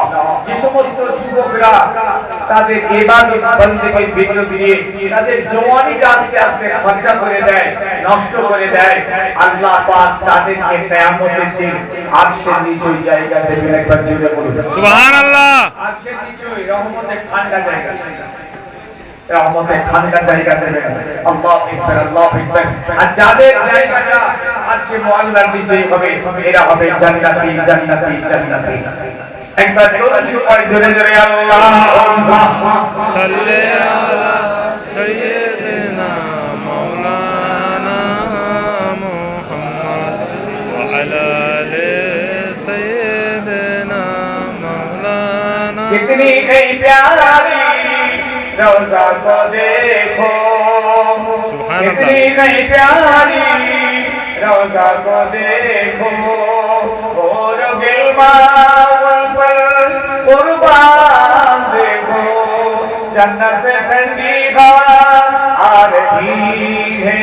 যে সমস্ত যুবকরা তাদের ইবাদত বন্দেগীর ভিতর দিয়ে তাদের জওয়ানিটা আস্তে আস্তে খরচা করে দেয়, নষ্ট করে দেয়, আল্লাহ পাক তাদেরকে কিয়ামতের দিন আরশের নিচে জায়গা দেবেন। একবার জোরে বলুন সুবহানাল্লাহ। আরশের নিচে রহমতের ঠান্ডা জায়গা, রহমতের ঠান্ডা জায়গা দেবেন। আল্লাহু আকবার, আল্লাহু আকবার। আর যাদের জায়গাটা আরশে মুআল্লার নিচে হবে, এরা হবে জান্নাতি, জান্নাতি, জান্নাতি। একবার জোরে জোরে আল্লাহুম্মা সাল্লি আলা সাইয়্যিদিনা মাওলানা মুহাম্মদ ওয়া আলা আলি সাইয়্যিদিনা মাওলানা। कितनी नहीं प्यारी रोजा को देखो, कितनी नहीं प्यारी रोजा को देखो, और गिलमान पर कुर्बान देखो, जन्नत से ठंडी हवा आ रही है,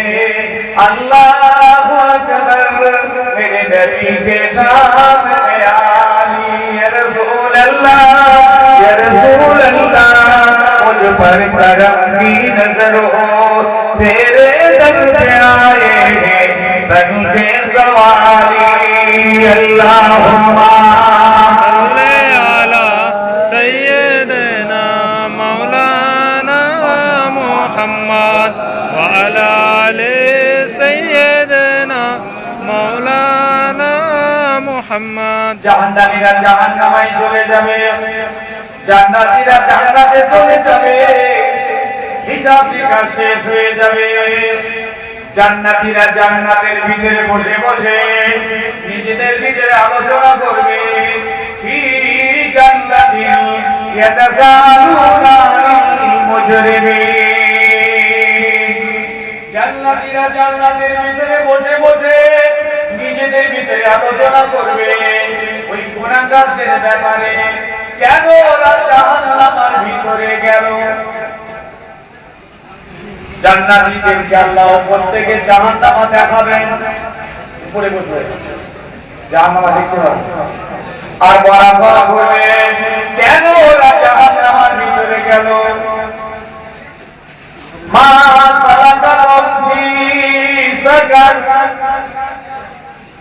अल्लाह अकबर मेरे नबी के सामने आली, या रसूल अल्लाह, या रसूल अल्लाह, मुझ पर करम की नजर हो, तेरे दर पे आए हैं रंग के सवारी। अल्लाहुम्मा सल्ली अला सय्यिदिना मौलाना मुहम्मद व अला आलि सय्यिदिना मौलाना मुहम्मद। জাহান্নামীরা জাহান্নামে চলে যাবে, জান্নাতীরা জান্নাতে চলে যাবে, হিসাব নিকাশ শেষ হয়ে যাবে। জান্নাতীরা জান্নাতের ভিতরে বসে বসে নিজেদের ভিতরে আলোচনা করবে, ফি জান্নাতিন ইয়াতাসালুনা মুজরিমিন। জান্নাতীরা জান্নাতের ভিতরে বসে বসে নিজেদের ভিতরে আলোচনা করবে ওই গুনাহগারদের ব্যাপারে, কেন ওরা জাহান্নামের ভিতরে গেল। জান্নাতীদেরকে আল্লাহ উপর থেকে জাহান্নাম দেখাবেন, উপরে বসবে জাহান্নাম দেখতে পাবে, আর বলা বলবে কেন ওরা জাহান্নামের ভিতরে গেল। মা সালাকাকুম ফি সাকার,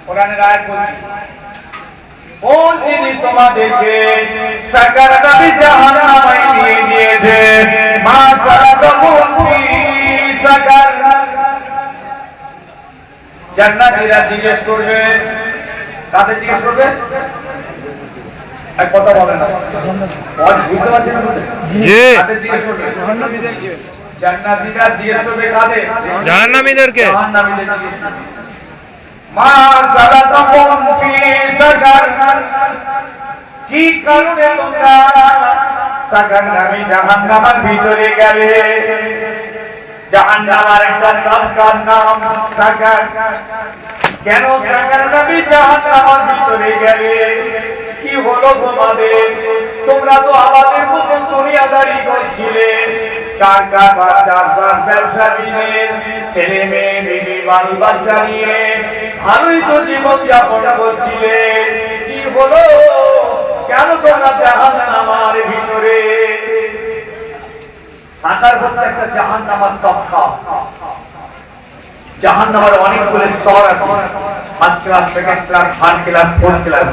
কোরআনের আয়াত বলছে কোন জিনিস তোমাদেরকে সাকার নামে জাহান্নামে নিয়ে গিয়েছে। মা সালাকাকুম ফি সাকার, জান্নাতীরা জিজ্ঞেস করবে, কাদের জিজ্ঞেস করবে? এক কথা বলেন না, বুঝতে পারছেন না? জি, কাদের জিজ্ঞেস করবে? জান্নাতীরা জিজ্ঞেস করবে কাদের? জাহান্নামীদেরকে। জাহান্নামীদের জিজ্ঞেস করবে মা সালাকাকুম ফি সাকার, কি কারণে তোমরা সাকার নামে জাহান্নামের ভিতরে গেলে। জাহান্নামের একটা নাম সাকার, কেন সাকার নামে জাহান্নামের ভিতরে গেলে, কি হলো তোমাদের? তোমরা তো আমাদের মতো দুনিয়াদারি করছিলে, কারবার চাষবাস ব্যবসা নিয়ে ছেলে মেয়ে বিবি বাল বাচ্চা নিয়ে ভালোই তো জীবন যাপন করছিলে, কি হলো? কেন তোমরা জাহান্নামের ভিতরে? সাকার হচ্ছে একটা জাহান্নামের তফসা। জাহান্নামের অনেকগুলো স্তর আছে, first class, second class, third class, fourth class.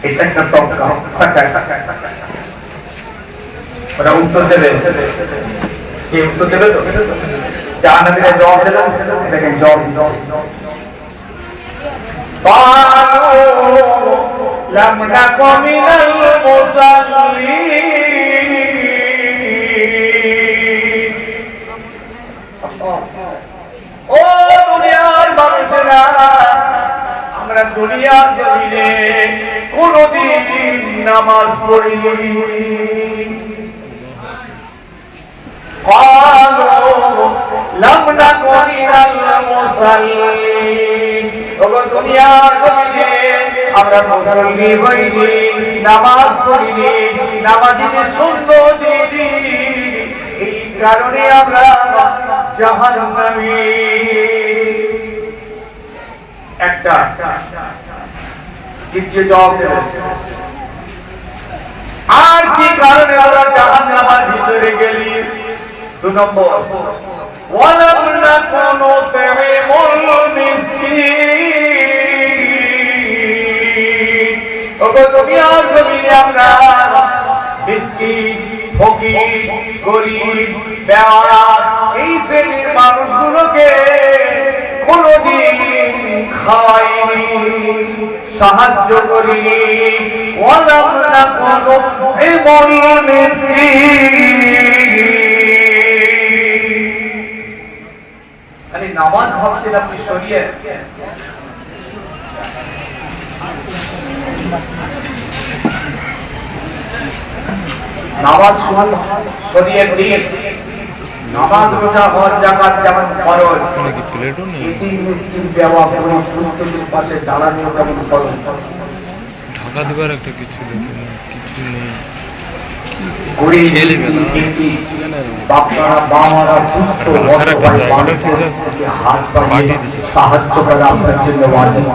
এটা একটা তফসা সাকার। ওরা উত্তর দেবে, কে উত্তর দেবে? তো জাহান্নামীরা জবাব দেবে, দেখেন জবাব লাম নাকু মিনাল মুসাল্লিন। ও দুনিয়ার মানুষেরা, আমরা দুনিয়ার জমিনে কোনদিন নামাজ পড়িনি। قالوا لم نكن من المصلين, ওগো দুনিয়ার জমিনে আমরা মুসল্লি হইনি, নামাজ পড়িনি, নামাজীদের শূন্য দিইনি, এই কারণে আমরা জাহান্নামী। একটা দ্বিতীয় জবাব দেবে, আর কি কারণে আমরা জাহান্নামের ভিতরে গেলি? 2 নম্বর, ওয়ালাম নাকুনু তু'মিনুল মিসকিন, ওগো দুনিয়ার জমিনে আমরা মিসকিন, ফকির, গরিব, বেওয়ারা এই শ্রেণীর মানুষগুলোকে কোনদিন খাওয়াইনি, সাহায্য করিনি। ওয়ালাম নাকুনু তু'মিনুল মিসকিন, নামাজ ভাবছেন আপনি সরিয়ে, নামাজ সরিয়ে দিয়ে নামাজ রোজা হজ যাকাত যেমন ফরজ, এতিম মিসকিন দেওয়া করে সূর্যের পাশে দাঁড়ানো যেমন ফরজ। ঢাকা দেবার একটা কিছু কিছু নেই, সাহায্য করে আপনার জন্য ওয়াজিব।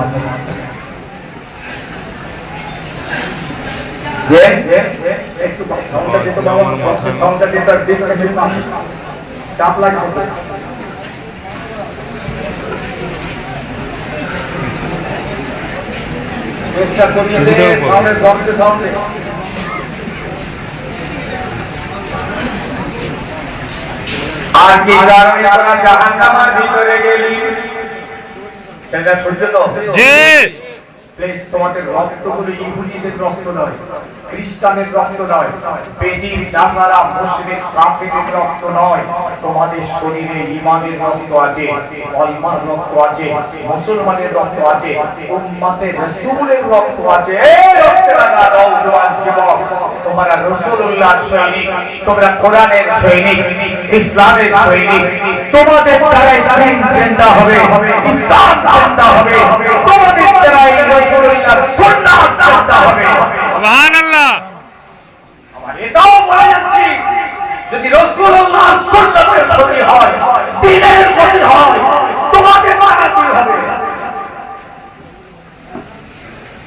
চাপ লাগছে, চেষ্টা করছে সামনে। আর কি কারণে আমরা জাহান্নামের ভিতরে গেলি? সেটা সূর্য তো জি প্লিজ তোমাদের রক্তগুলো ইহুদিদের রক্ত নয়, খ্রিস্টানের রক্ত নয়, বেদির নাসারা মুশরিক কাফিরের রক্ত নয়। তোমাদের শরীরে ঈমানের রক্ত আছে, কলমার রক্ত আছে, মুসলমানের রক্ত আছে, উম্মতে রাসূলের রক্ত আছে। এই রক্তের লাগা নওজোয়ান যুবক, তোমরা রাসূলুল্লাহর সৈনিক, তোমরা কোরআনের সৈনিক, ইসলামের সৈনিক। তোমাদের দ্বারাই দিন জিন্দা হবে, ইসলাম জিন্দা হবে। তোমাদের দ্বারাই রাসূলুল্লাহর সুন্নাত জিন্দা হবে। সুবহানাল্লাহ। আমার এটাও বলে যাচ্ছি, যদি রাসূলুল্লাহর সুন্নাতের ক্ষতি হয়, দ্বীনের ক্ষতি হয়, তোমাদের মারা কি হবে?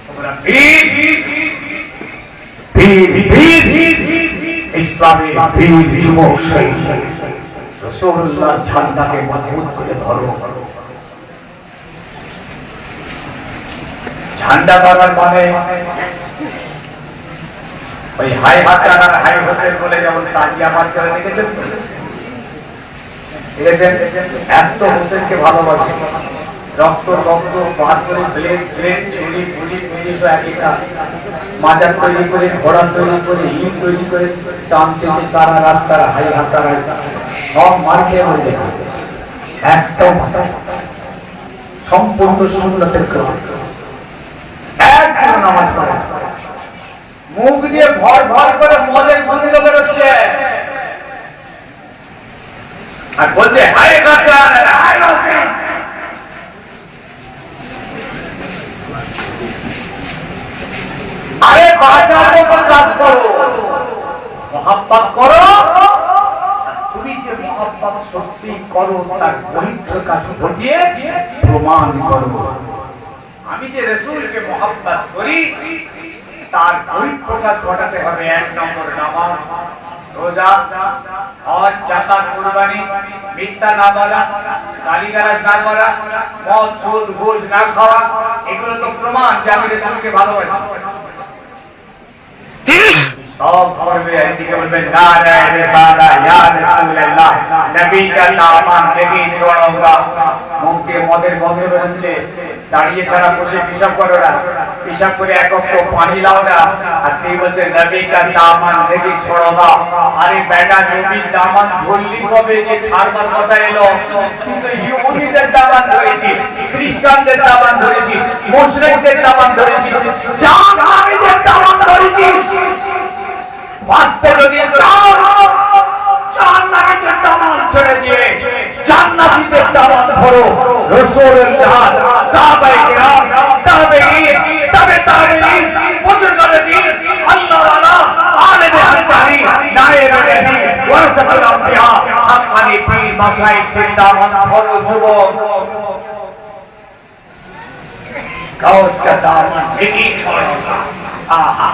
তোমরা ইসলামের বীর যুবক সৈনিক, রাসূলুল্লাহর ঝান্ডাকে মজবুত করে ধরো। ঝান্ডা ধরার মানে ওই হাই হাসান আর হাই হোসেন বলে যেমন তাজিয়া পাঠ করে দেখেছেন, এত হোসেনকে ভালোবাসে, রক্ত রক্ত বাদ করে ব্লেড ব্লেড ছুরি ফুলি পুলিশ একটা মাজার তৈরি করে, ঘোড়া তৈরি করে, ইট তৈরি করে টানতেছে সারা রাস্তার হাই হাসান সব মার খেয়ে মরে যাবে। একদম সম্পূর্ণ সুন্নতের কাজ, একদম নামাজ পড়ে, মুখ দিয়ে ভর ভর করে মদের গন্ধ বেরোচ্ছে আর বলছে হাই হাসান হাই হোসেন। আরে বাঁচার মতো কাজ করো, মহাব্বত করো। তুমি যে মহাব্বত সত্যি করো তার বহিঃপ্রকাশ ঘটিয়ে প্রমাণ করো। আমি যে রাসূলকে মহাব্বত করি তার বহিঃপ্রকাশ ঘটাতে হবে। 1 নম্বর নামাজ, রোজা, হজ, যাকাত, কুরবানি, মিথ্যা না বলা, গালিগালাজ না করা, মদ সুদ ঘুষ না খাওয়া। এগুলো তো প্রমাণ যে আমি রাসূলকে ভালোবাসি। সব করবে, এদিকে বলবে নারায়ে রিসালা ইয়া রাসূলুল্লাহ, নবী কা দামান নবী ছোড়োগা। মুখ দিয়ে মদের গন্ধ বেরোচ্ছে, দাঁড়িয়ে ছাড়া বসে পিশাব করো না, পিশাব করে এক কপ পানি লাও না, আর তুই বলছে নবী কা দামান নবী ছোড়োগা। আরে বেটা, নবীর দামান ধরলি কবে যে ছাড়বার কথা এলো? কিন্তু ইহুদিদের দামান ধরেছি, খ্রিস্টানদের দামান ধরেছি, মুশরিকদের দামান ধরেছি, জাহান্নামীদের দামান ধরেছি। বাঁচতে যদি চাও, জান্নাতের দামান ছেড়ে দিয়ে জান্নাতীদের দামান ধরো। রাসূলুল্লাহ, সাহাবায়ে কিরাম, তাবেঈন, তাবেঈন, বুজুর্গানে দ্বীন, আল্লাহ ওয়ালা, আলেমে হাক্কানি, নায়েবে নবী, ওয়ারাসাতুল আম্বিয়া, হাক্কানি পীর মাশায়েখদের দামান ধরো যুবক। গাউস কা দামান নেকি ছোড়োগা। আহা,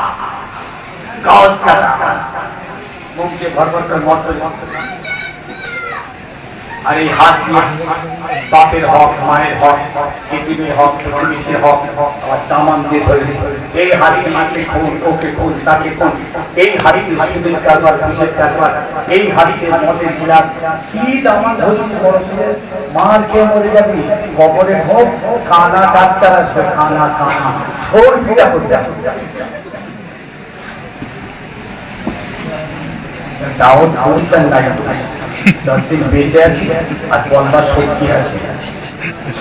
গাউস কা দামান, মুখ দিয়ে ভর ভর করে মদ করে। আর এই হাত দিয়ে বাপের হক, মায়ের হক, পৃথিবীর হক, প্রতিবেশীর হক আমার দামান দিয়ে ধরে। এই হাড়িতে মাকে খুন, ওকে খুন, তাকে খুন। এই হাড়িতে সুদের কারবার, ঘুষের কারবার। এই হাড়িতে মদের গিলাস। কি দামান ধরেছি বড় করে? মার খেয়ে মরে যাবি, কবরে হোক, কানা ডাক্তার আসবে, কানা কানা শোর ফিটা করতে। দাউদ আউসান নাই, 10 দিন বেঁচে আছে আর বলবার শক্তি আছে।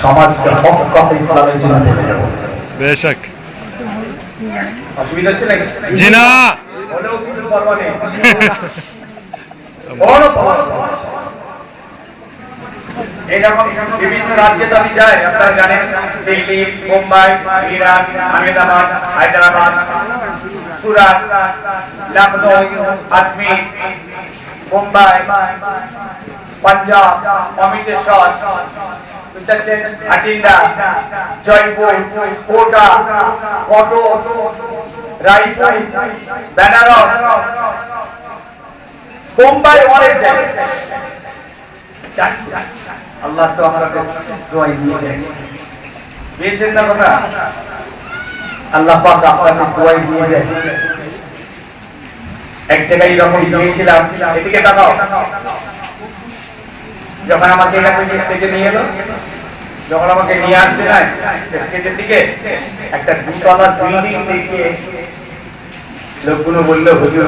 সমাজকে হক কথা ইসলামের জন্য বলে যাবো। বেশক। অসুবিধা হচ্ছে নাকি? জি না, হলেও কিছু করবা নেই। বড় এরকম বিভিন্ন রাজ্যে তো আমি যাই, আপনারা জানেন, দিল্লি, মুম্বাই, ইরান, আহমেদাবাদ, হায়দ্রাবাদ, সুরাট, লখনৌ, আজমির, মুম্বাই, পাঞ্জাব, অমৃতসর, আটিন্ডা, জয়পুর, কোটা, কটক, রায়পুর, বেনারস, মুম্বাই, অনেক জায়গায়। আল্লাহ তো আমাদের দোয়াই দিয়েছেন না কথা? আল্লাহ পাক আপনাদের দোয়াই দিয়ে যায়। এক জায়গায় এরকম গিয়েছিলাম, এদিকে তাকাও, যখন আমাকে এখান থেকে স্টেজে নিয়ে এলো, যখন আমাকে নিয়ে আসছে না স্টেজের দিকে, একটা দুতলা বিল্ডিং দেখে লোকগুলো বললো, হুজুর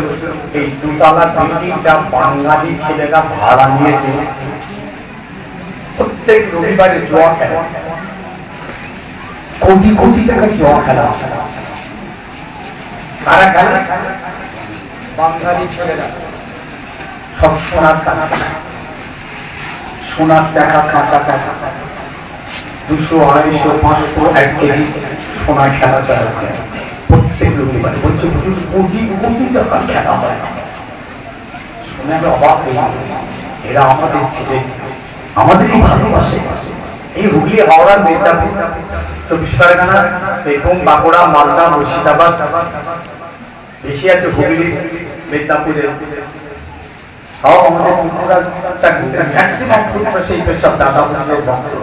এই দুতলা বিল্ডিংটা বাঙালি ছেলেরা ভাড়া নিয়েছে, প্রত্যেক রবিবারে জুয়া খেলা, কোটি কোটি টাকা জুয়া খেলা। কারা খেলা? বাঙালি ছেলেরা। সব সোনার টাকা, সোনার টাকা, কাঁচা টাকা, 200, 250, 500, 1 কেজি সোনার খেলা চালাচ্ছে প্রত্যেক রবিবারে। বলছে কোটি কোটি টাকা খেলা হয়। শুনে আমি অবাক হলাম, এরা আমাদের ছেলে, আমাদেরই ভালোবাসে। এই হুগলি, হাওড়া, মেদিনীপুর, 24 পরগনা, বীরভূম, বাঁকুড়া, মালদা, মুর্শিদাবাদ, বেশি আছে হুগলি, মেদিনীপুরে, সব আমাদের ম্যাক্সিমাম সেই সব দাদা বোনদের বংশ।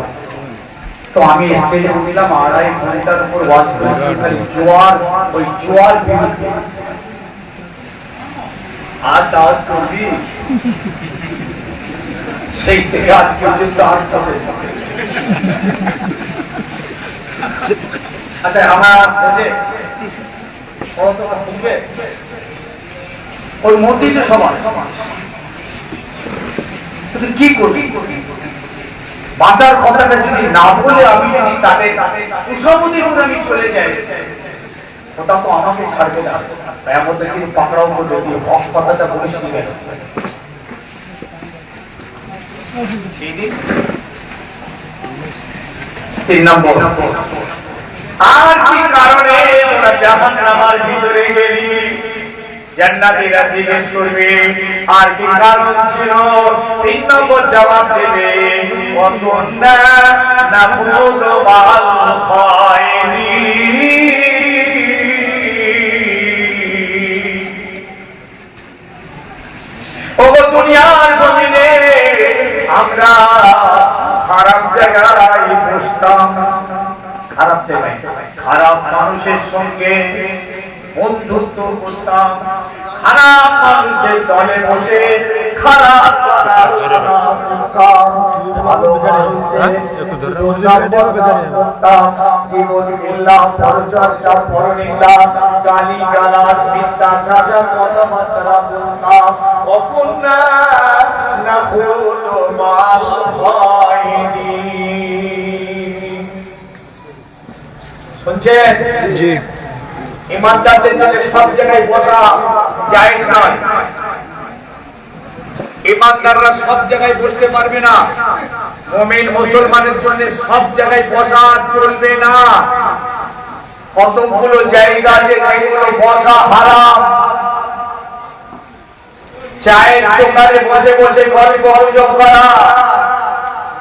তো আমি স্টেজে উঠলাম, 2.5 ঘন্টার উপর ওয়াজ করছি, খালি জোয়ার, ওই জোয়ার বিরুদ্ধে। আর দাওয়াত করবি, সেই থেকে আজ পর্যন্ত আর হবে। আচ্ছা, আমার ওর মধ্যেই তো সমান, কি করবি? বাঁচার কথাটা যদি না বলে আমি যদি তাদের কুসংগতি করে আমি চলে যাই, ওটা তো আমাকে ছাড়বে না। আমাদের কিন্তু পাকড়াও করবে, হক কথাটা বলিস নি কেন? 3 নম্বর, আর কি কারণে ওরা জাহান্নামের ভিতরে গেলি? জান্নাতীরা জিজ্ঞেস করবে আর কি কারণ ছিল? 3 নম্বর জবাব দেবে, ওয়াকুন্না নাকুলু মাল খায়রিন। ও দুনিয়ার জমিনে আমরা খারাপ জায়গায় বসতাম, খারাপ জায়গায় খারাপ মানুষের সঙ্গে বন্ধুত্ব করতাম, খারাপ মানুষদের দলে বসে খারাপ পরচর্চা, পরনিন্দা, গালি গালাজ, মিথ্যা সাজা, কথাবার্তা বলতাম। অকুন্না নাকুলু মাল খায়রিন। শুনছেন? জি। ইমানদারদের জন্য সব জায়গায় বসা জায়েজ নয়। ইমানদাররা সব জায়গায় বসতে পারবে না। মুমিন মুসলমানের জন্য সব জায়গায় বসা চলবে না। কতগুলো জায়গা আছে যেগুলো বসা হারাম। চায়ের দোকানে বসে বসে গল্প গুজব করা,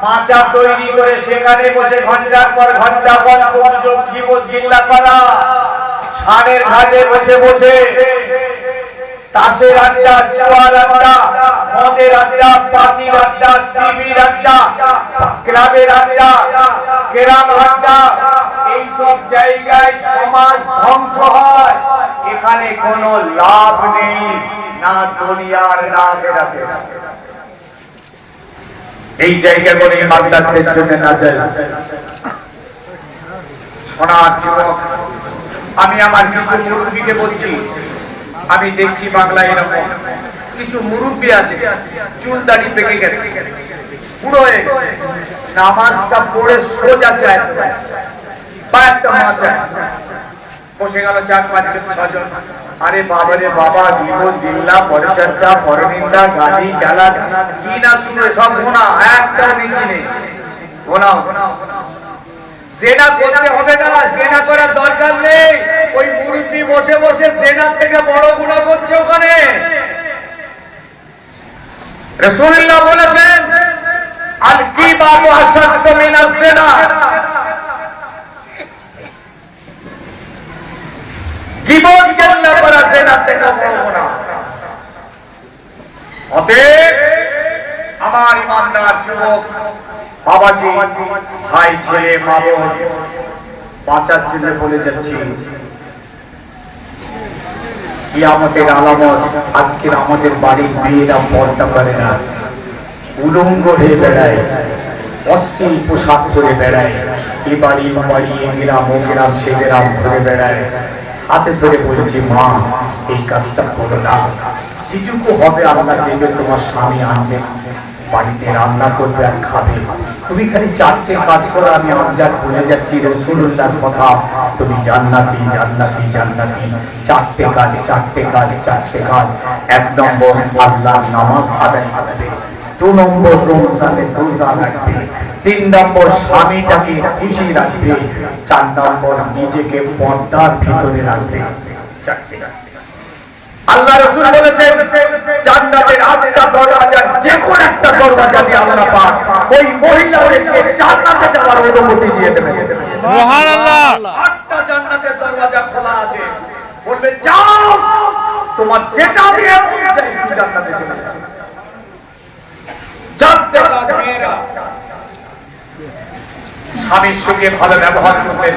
মাচা তৈরি করে সেখানে বসে ঘন্টার পর ঘন্টা গল্প গুজব, গীবত গিল্লা করা, সারের ঘাটে বসে বসে তাসের আড্ডা, জুয়ার আড্ডা, মদের আড্ডা, পার্টির আড্ডা, টিভির আড্ডা, ক্লাবের আড্ডা, গ্রাম আড্ডা, এইসব জায়গায় সমাজ ধ্বংস হয়। এখানে কোনো লাভ নেই, না দুনিয়ার না আখিরাতের। এই জায়গাগুলো ইমানদারদের জন্য নাজায়েজ। সোনার যুবক, আমি আমার কিছু মুরব্বীকে বলছি, আমি দেখছি বাংলায় এরকম কিছু মুরব্বী আছে, চুল দাড়ি পেকে গেছে, পুরো নামাজটা পড়ে সোজা চায় বা একটা মাছা বসে গেল 4-5 জন 6 জন। আরে বাবা রে বাবা, গীবত গিল্লা, পরচর্চা, পরনিন্দা, গালি গালা, কি না শুনে সব গুনাহ, একটাও নেকি নেই। গুনাহ জেনা করতে হবে না, জেনা করার দরকার নেই। ওই মুরব্বি বসে বসে জেনার থেকে বড় গুনাহ করছে ওখানে। রাসূলুল্লাহ বলেছেন, আল গীবাতু আশাদ্দু মিনাজ জিনা। গীবত গিল্লা করা জেনার থেকে বড় গুনাহ। অতএব আমার ইমানদার যুবক বাবাজি, ভাই, ছেলে, মা, বোন, বাঁচার জন্য বলে যাচ্ছি, কিয়ামতের আলামত আজকের আমাদের বাড়ির মেয়েরা পর্দা করে না, উলঙ্গ হয়ে বেড়ায়, অশ্লীল পোশাক পরে বেড়ায়, এবাড়ি বাড়ি এগেরাম ওগেরাম সেগেরাম ঘুরে বেড়ায়, হাতে ধরে বলছি মা এই কাজটা করো না, যেটুকু হবে আল্লাহ দেবে, তোমার স্বামী আনবে, বাড়িতে রান্না করবে আর খাবে, তুমি খালি চারটে কাজ করো। আমি আমজাদ ভুলে যাচ্ছি রাসূলুল্লাহর কথা, তুমি জান্নাতি জান্নাতি জান্নাতি। চারটে কাজ চারটে কাজ চারটে কাজ। 1 নম্বর আল্লাহর নামাজ আদায় করবে, 2 নম্বর রমজানে রোজা রাখবে, 3 নম্বর স্বামীটাকে খুশি রাখবে, 4 নম্বর নিজেকে পর্দার ভিতরে রাখবে। চারটে আল্লাহ রাসূল বলেছেন জান্নাতের 8টা দরওয়াজা, যে কোন একটা দরওয়াজা দিয়ে আল্লাহ পাক ওই মহিলাদেরকে জান্নাতে যাওয়ার অনুমতি দিয়ে দেবেন। সুবহানাল্লাহ। 8টা জান্নাতের দরওয়াজা খোলা আছে, বলবে যাও তোমার যেটা দিয়ে মন চাই তুমি জান্নাতে চলে যাও। চারটে কাজ মেয়েরা স্বামীর সঙ্গে ভালো ব্যবহার করবেন,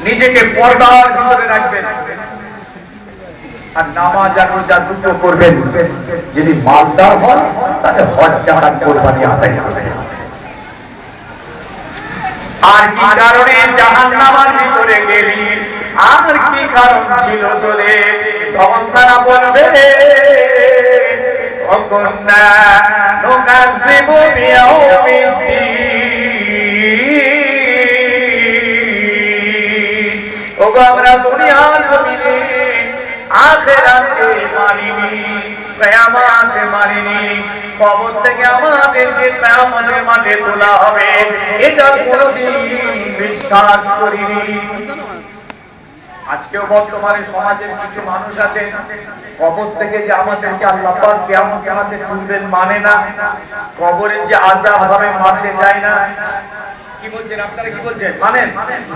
নিজেকে পর্দার ভিতরে রাখবেন, আর নামাজ আর রোজা দুটো করবেন। যদি মালদার হন তাহলে হজ জাকাত কুরবানি আদায় করবেন। আর কি কারণে জাহান্নামের ভিতরে গেলি, আর কি কারণ ছিল তোরে, তখন তারা বলবে অকন্না নুকাযিবু বিয়াউমিদ্দিন, ওগো আমরা দুনিয়ার জমিনে আখিরাতে মানিনি, কিয়ামতে মানিনি, কবর থেকে আমাদেরকে কিয়ামতের মাঠে তোলা হবে, এটা কোনোদিন বিশ্বাস করিনি। আজকেও বর্তমানে সমাজের কিছু মানুষ আছে কবর থেকে যে আমাদেরকে আল্লাহ পাক কিয়ামতের মাঠে তুলবেন মানে না, কবরে যে আযাব হবে মানতে চায় না। কি বলছেন আপনারা, কি বলছেন, মানেন?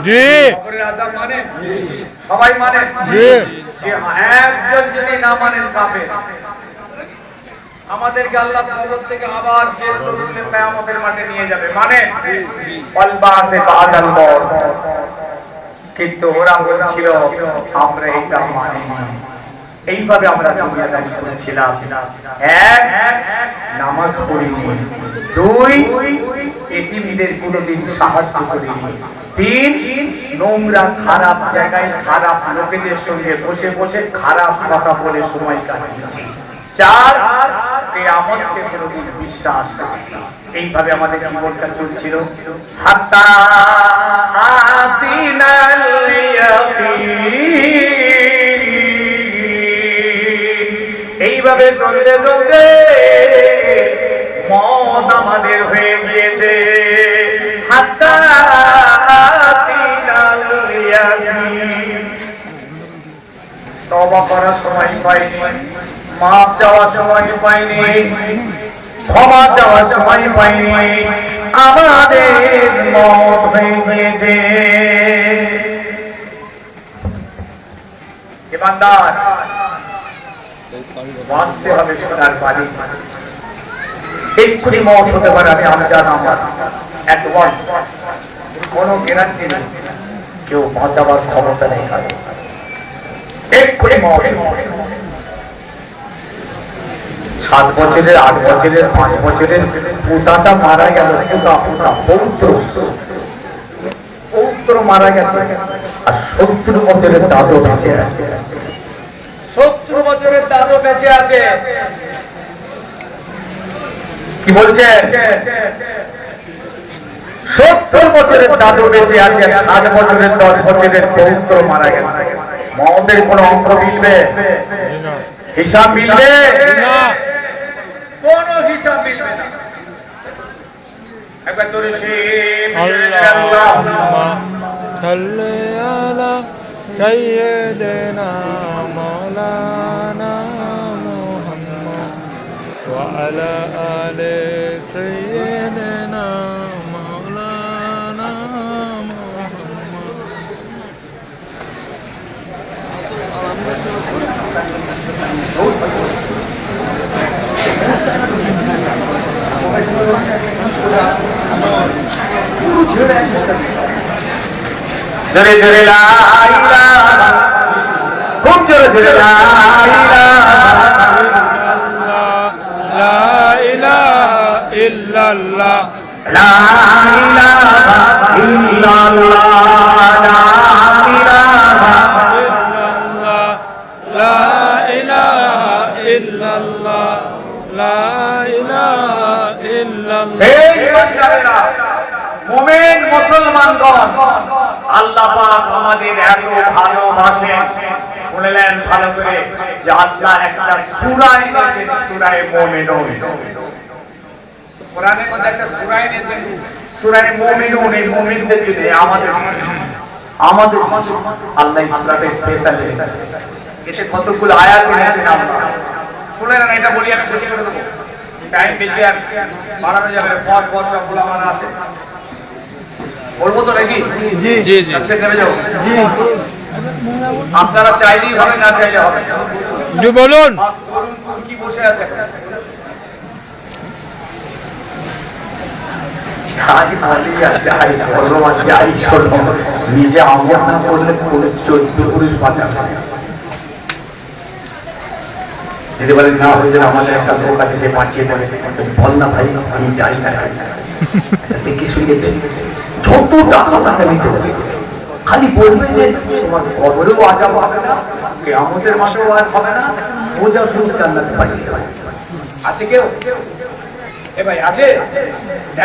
জি। কবরের আযাব মানেন? সবাই মানেন? জি। একজন যদি না মানেন কাফের। আমাদেরকে আল্লাহ কবর থেকে আবার জেল তুলে কিয়ামতের মাঠে নিয়ে যাবে, মানে কলবাসে বাদাল মওত। কিন্তু ওরা বলছিল আমরা এটা মানি না, এইভাবে আমরা দুনিয়াদারি করেছিলাম। এক, নামাজ পড়িনি, 2, এতিমদের কোনোদিন সাহায্য করিনি, 3, নোংরা খারাপ জায়গায় খারাপ লোকেদের সঙ্গে বসে বসে খারাপ কথা বলে সময় কাটিয়েছি, 4, কিয়ামতকে কোনোদিন বিশ্বাস করিনি। এইভাবে আমাদের জীবনটা চলছিল। হাত্তা আতিনাল ইয়াকিন, এইভাবে চলতে চলতে মওত আমাদের হয়ে গিয়েছে। হাত্তা আতিনাল ইয়াকিন, তওবা করার সময় পাইনি, মাপ চাওয়ার সময় পাইনি, ক্ষমা চাওয়ার সময় পাইনি, আমাদের মওত হয়ে গিয়েছে। ইমানদার বাঁচতে হবে সোনার বাড়ি, এক্ষুনি মওত হতে পারে। আমি আমজাদ আমার অ্যাডভান্স, কোনো গ্যারান্টি নেই, কেউ বাঁচাবার ক্ষমতা নেই কারো, এক্ষুনি মওত। 7 বছরের 8 বছরের 5 বছরের পোতাটা মারা গেল, পৌত্র মারা গেছে, আর 70 বছরের দাদু বেঁচে আছে। 70 বছরের দাদু বেঁচে আছে, কি বলছে? 70 বছরের দাদু বেঁচে আছে, 60 বছরের 10 বছরের পৌত্র মারা গেছে। মওতের কোন অঙ্ক মিলবে? হিসাব মিলবে না, কোন হিসাব মিলবে না। একবার তোরে আল্লাহুম্মা সাল্লি আলা সাইয়্যিদিনা মাওলানা মুহাম্মদ ওয়া আলা আলি সাইয়্যিদিনা মাওলানা মুহাম্মদ। জোরে জোরে লা ইলাহা, খুব জোরে জোরে লা ইলাহা লা ইলাহা ইল্লাল্লাহ লা ইলাহা ইল্লাল্লাহ, লা ইলাহা লা ইলাহা ইল্লাল্লাহ, লা ইলাহা ইল্লাল্লাহ। এই বান্দারা, মুমিন মুসলমানগণ, আল্লাহ পাক আমাদের এত ভালোবাসেন। শুনলেন ভালো করে যে আল্লাহ একটা সূরা এনেছেন, সূরা মুমিনুন। কোরআনের মধ্যে একটা সূরা এনেছেন, সূরা মুমিনুন। এই মুমিনদের জন্য আমাদের আল্লাহ এই সূরাটা স্পেশাল এনেছেন। এতে কতগুলো আয়াত এনেছেন আল্লাহ। শুনলেন না? এটা বলি আমি শেষ করে দেবো, টাইম বেশি আর বাড়ানো যাবে না। পর সবগুলো আমার আছে, বলবো তো নাকি? জি জি জি নেমে যাবো। জি আপনারা চাইলেই হবে, না চাইলে হবে। জি বলুন। কি বসে আছে? নিজে আমল না করলে 14 বাঁচা যদি বলেন না হয়ে যাবে। আমাদের একটা লোক আছে যে বাঁচিয়ে বলে, বল না ভাই আমি যাই না, দেখে শুনে যত টাকা নিতে হবে, খালি বলবে যে তোমার কবরেও আজাব হবে না, কিয়ামতের মাসেও আর হবে না, বোঝা শুধু জান্নাতে পাঠিয়ে দেবে। আছে কেউ? এ ভাই আছে?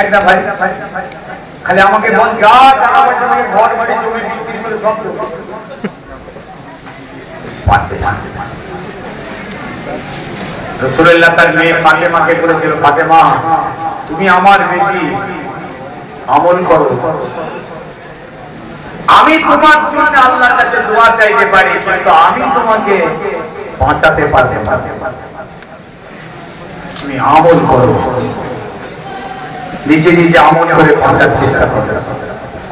একটা ভাই খালি আমাকে বল, যা টাকা পয়সা থেকে ঘর বাড়ি জমি বিক্রি করে সব পারবে। রাসূলুল্লাহ তার মেয়ে ফাতেমাকে বলেছিল, ফাতেমা তুমি আমার বেটি, আমল করো। আমি তোমার জন্য আল্লাহর কাছে দোয়া চাইতে পারি, কিন্তু আমি তোমাকে বাঁচাতে পারবো না। তুমি আমল করো, নিজে নিজে আমল করে বাঁচার চেষ্টা করো।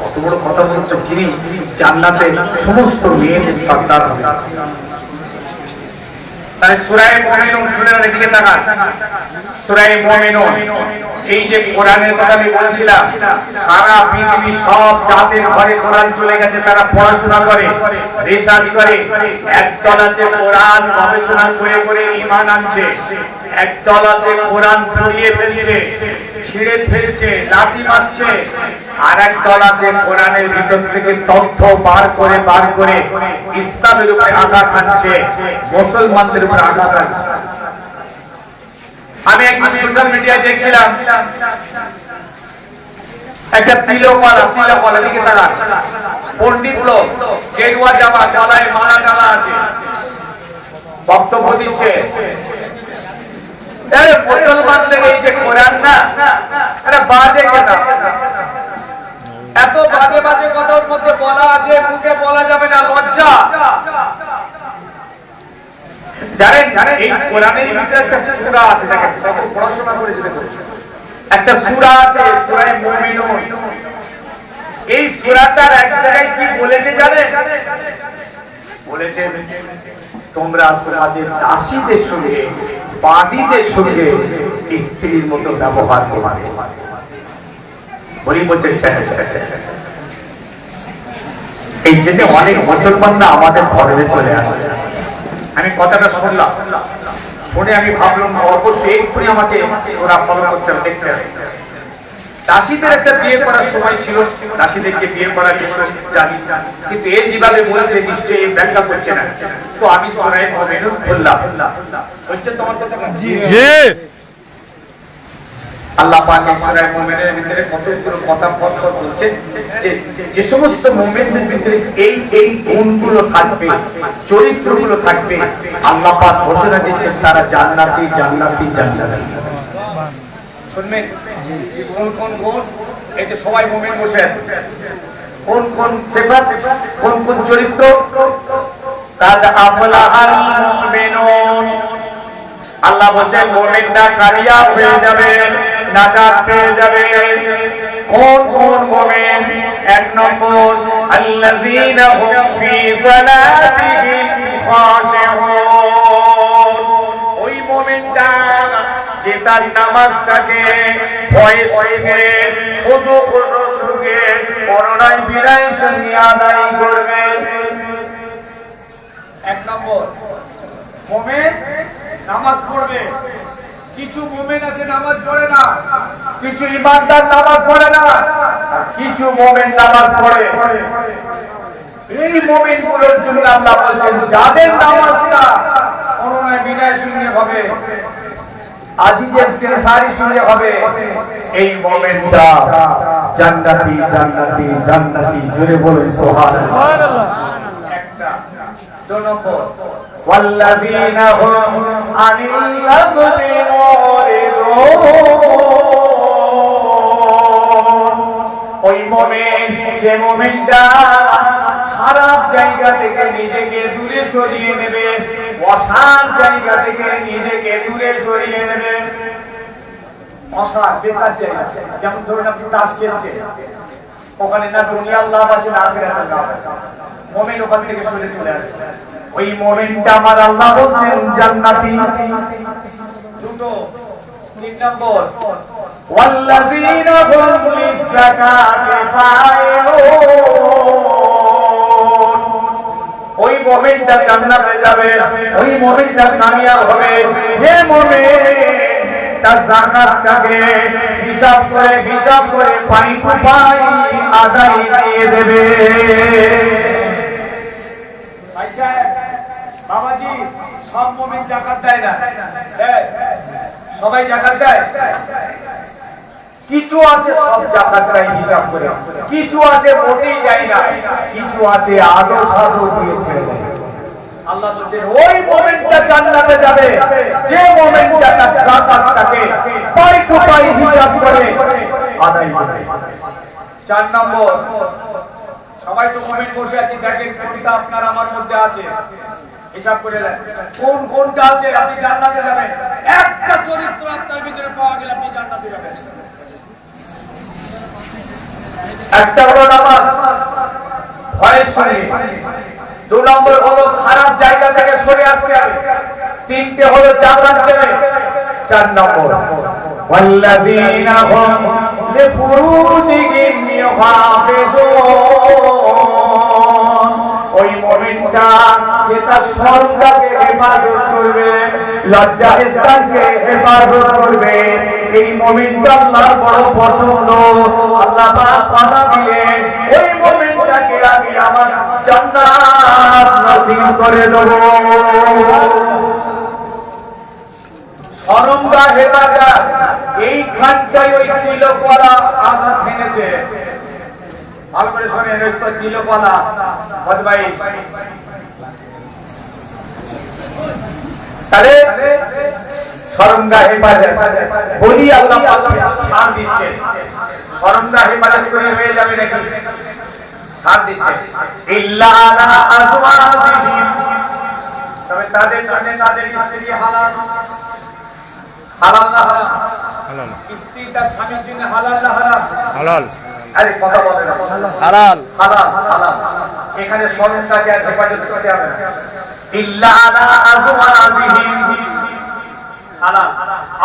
কত বড় কথা বলছো, যিনি জান্নাতে সমস্ত মেয়েদের সর্দার হবে। তাই সূরা মুমিনুন শুনে দিকে তাকান। সূরা মুমিনুন, এই যে কোরআনের কথা আমি বলছিলাম, সারা পৃথিবী সব জাতের ঘরে কোরআন চলে গেছে। তারা পড়াশোনা করে, রিসার্চ করে। একদল আছে কোরআন গবেষণা করে করে ঈমান আনছে, একদল আছে কোরআন পুড়িয়ে ফেলছে, ছিঁড়ে ফেলছে, লাঠি মারছে, আর একদল আছে কোরআনের ভিতর থেকে তথ্য বার করে ইসলামের উপরে আঘাত হানছে, মুসলমানদের উপরে আঘাত হানছে। আমি একদিন সোশ্যাল মিডিয়ায় দেখছিলাম একটা তিলকওয়ালা দিকে তারা পণ্ডিত লোক, গেরুয়া জামা, গলায় মালা টালা আছে, বক্তব্য দিচ্ছে। মুসলমানদের এই যে কোরআন না, এটা বাজে কথা, এত বাজে বাজে কথা ওর মধ্যে বলা আছে, মুখে বলা যাবে না, লজ্জা। জানেন এই কোরআনের ভিতরে একটা সূরা আছে, দেখেন পড়াশোনা করেছে, দেখুন একটা সূরা আছে, সূরা মুমিনুন। এই সূরাটার এক জায়গায় কি বলেছে জানেন? বলেছে তোমরা তোমাদের দাসীদের সঙ্গে, বাদীদের সঙ্গে স্ত্রীর মতো ব্যবহার করবে। বলি বলছেন এই জন্য অনেক মুসলমানরা আমাদের ধর্মে চলে আসে। আমি কথাটা শুনলাম, শুনে আমি ভাবলাম অবশ্যই এক্ষুনি আমাকে ওরা ফলো করতে হবে, দেখতে হবে। দাসীদের একটা বিয়ে করার সময় ছিল, দাসীদেরকে বিয়ে করার জন্য জানি, কিন্তু এই যেভাবে বলেছে নিশ্চয়ই এই ব্যাখ্যা করছে না। তো আমি সূরা মুমিনুন বললাম, হচ্ছে তোমার কথা জি। আল্লাহ পাক সূরা মুমিনের ভিতরে কতগুলো কথা বলছে যে সমস্ত মুমিনদের ভিতরে এই গুণগুলো থাকবে, চরিত্রগুলো থাকবে, আল্লাহ পাক ঘোষণা দিয়েছেন তারা জান্নাতি জান্নাতি জান্নাতি। শুনবেন কোন গুণ? এই যে সবাই মুমিন বসে আছে, কোন সিফাত, কোন চরিত্র? কাদ আফলাহাল মুমিনুন। আল্লাহ বলেন মুমিনরা কামিয়াব হয়ে যাবে, নাজাত পেয়ে যাবে। কোন মুমিন? এক নম্বর আল্লাযীনা হুম ফি সালাতিহিম খাশিউন। ওই মুমিনটা যে তার নামাজটাকে ভয়ে সঙ্গে, খুশু সঙ্গে, করুণায় বিনয় সঙ্গে আদায় করবে। এক নম্বর মুমিন নামাজ পড়বে, কিছু মুমিন আছে নামাজ পড়ে না, কিছু ইমানদার নামাজ পড়ে না, আর কিছু মুমিন নামাজ পড়ে। এই মুমিনগুলোর জন্য আল্লাহ বলছেন যাদের নামাজটা অনুনয় বিনয় শূন্য হবে, আজিজের সারি শূন্য হবে, এই মুমিনটা জান্নাতি জান্নাতি জান্নাতি। জোরে বলুন সুবহানাল্লাহ। একটা। 2 নম্বর ওয়াল্লাযীনা হুম আনিল লাগবি মুরিদুন। ওই মুমিন যে মুমিনটা খারাপ জায়গা থেকে নিজেকে দূরে সরিয়ে নেবে, অসার জায়গা থেকে নিজেকে দূরে সরিয়ে নেবে। অসার বেকার জায়গা, যেমন ধরুন আপনি তাস খেলছেন, ওখানে না দুনিয়ার লাভ আছে না আখিরাতের লাভ আছে, মুমিন ওখান থেকে সরে চলে আসে। ওই মুমিনটা আমার আল্লাহ বলছেন জান্নাতি। 3 নম্বর ওয়াল্লাযীনা হুম লিয-যাকাতি ফাইলুন। ওই মুমিনটা জান্নাতে যাবে, ওই মুমিনটা কামিয়াব হবে যে মুমিন তার যাকাতটাকে হিসাব করে পাই আদায় দিয়ে দেবে। বাবাজি সব মুমিন যাকাত দেয় না, সবাই যাকাত দেয়? কিছু আছে সব যাকাতটাই হিসাব করে, কিছু আছে মোটেই দেয় না, কিছু আছে আদৌ সাধু দিয়েছে। আল্লাহ বলছেন ওই মুমিনটা জান্নাতে যাবে যে মুমিনটা তার যাকাতটাকে পাই হিসাব করে আদায় করে। 4 নম্বর সবাই তো মুমিন বসে আছে, দেখেন কোনটা আপনার আমার মধ্যে আছে, হিসাব করে নেন কোনটা আছে, আপনি জান্নাতে যাবেন। একটা চরিত্র আপনার ভিতরে পাওয়া গেলে আপনি জান্নাতে যাবেন। একটা হলো নামাজ ভয়ের সঙ্গে, 2 নম্বর হলো খারাপ জায়গা থেকে সরে আসতে হবে, 3টে হলো জাকাত দেবে, 4 নম্বর ওয়াল্লাযীনা হুম লিফুরুজিহিম ইউহাফিজুন। ওই মুমিনটা যে তার সর্বদাকে হেফাজত করবে, লজ্জা স্থানকে হেফাজত করবে, এই মুমিনটা আল্লাহর বড় পছন্দ। আল্লাহ পাক কথা দিলেন ওই মুমিনটাকে আমি আমার জান্নাত নসিব করে দেব। শরমগাহ হেফাজত এইখানটাই ওই তিলকওয়ালা আঘাত হেনেছে। ভালো করে শোনেন, ওই তিলকওয়ালা বদমাইশ, তাহলে শরমগাহ হেফাজত বলি আল্লাহ ছাড় দিচ্ছে। শরমগাহ হেফাজত করে হয়ে যাবে নাকি? ছাড় দিচ্ছে ইল্লা আলা আজওয়াজিহিম, তবে তাদের জন্য তাদের স্ত্রী হালাল। হালাল না হারাম? হালাল। স্ত্রী তার স্বামীর জন্য হালাল না হারাম? হালাল। আরে কথা বলে না, হালাল হালাল হালাল। এখানে শরমটাকে আর হেফাজত করতে হবে না। ইল্লা আলা আজওয়াজিহিম হালাল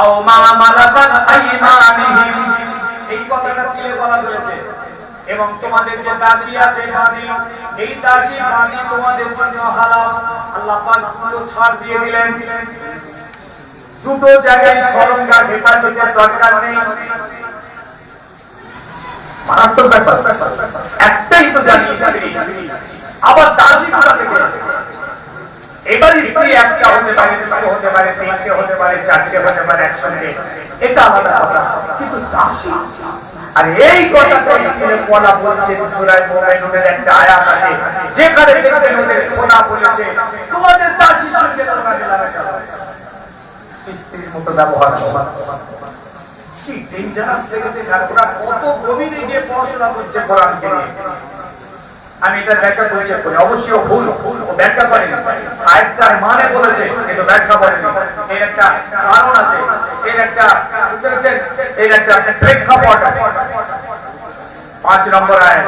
আও মা মালাকাত আইমানিহিম, এই কথাটা দিলে বলা হয়েছে। এবং তোমাদের যে দাসী আছে বাদী, এই দাসী বাদী তোমাদের জন্য হালাল। আল্লাহ পাক পুরো ছাড় দিয়ে দিলেন। 2টো জায়গায় শরমগাহ হেফাজতের দরকার নেই। মারাত্মক ব্যাপার। একটাই তো জানি স্ত্রী, আবার দাসী কোথা থেকে? এবার স্ত্রী একটা হতে পারে, 2 হতে পারে, 3টে হতে পারে, 4টে হতে পারে একসঙ্গে, এটা আলাদা কথা। কিন্তু দাসী, আর এই কথাটাই বলা বলছে সূরা মুমিনুনের একটা আয়াত আছে যেখানে দেখবেন ওদের খোদা বলেছে তোমাদের দাসীর সঙ্গে তোমরা মেলামেশা করো, স্ত্রীর মতো ব্যবহার করো। কি ডেঞ্জারাস লেগেছে, ওরা কত গভীরে গিয়ে পড়াশোনা করছে কোরআনকে নিয়ে। আমি এটা ব্যাখ্যা করেছি, অবশ্যই ভুল ব্যাখ্যা করেনি। আয়াতটার মানে বলেছে কিন্তু ব্যাখ্যা করেনি। এর একটা কারণ আছে, এর একটা প্রেক্ষাপট। 5 নম্বর আয়াত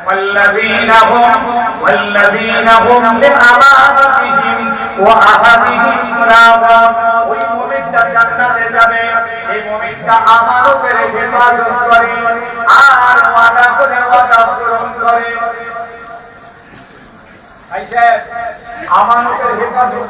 ওয়াল্লাযীনা হুম লিআমানাতিহিম ওয়া আহাদিহিম রাউন। ওই মুমিনটা জান্নাতে যাবে, এই মুমিনটা আমানতের হেফাজত করে আর ওয়াদা করে ওয়াদা পূরণ করে। আমানতের হেফাজত,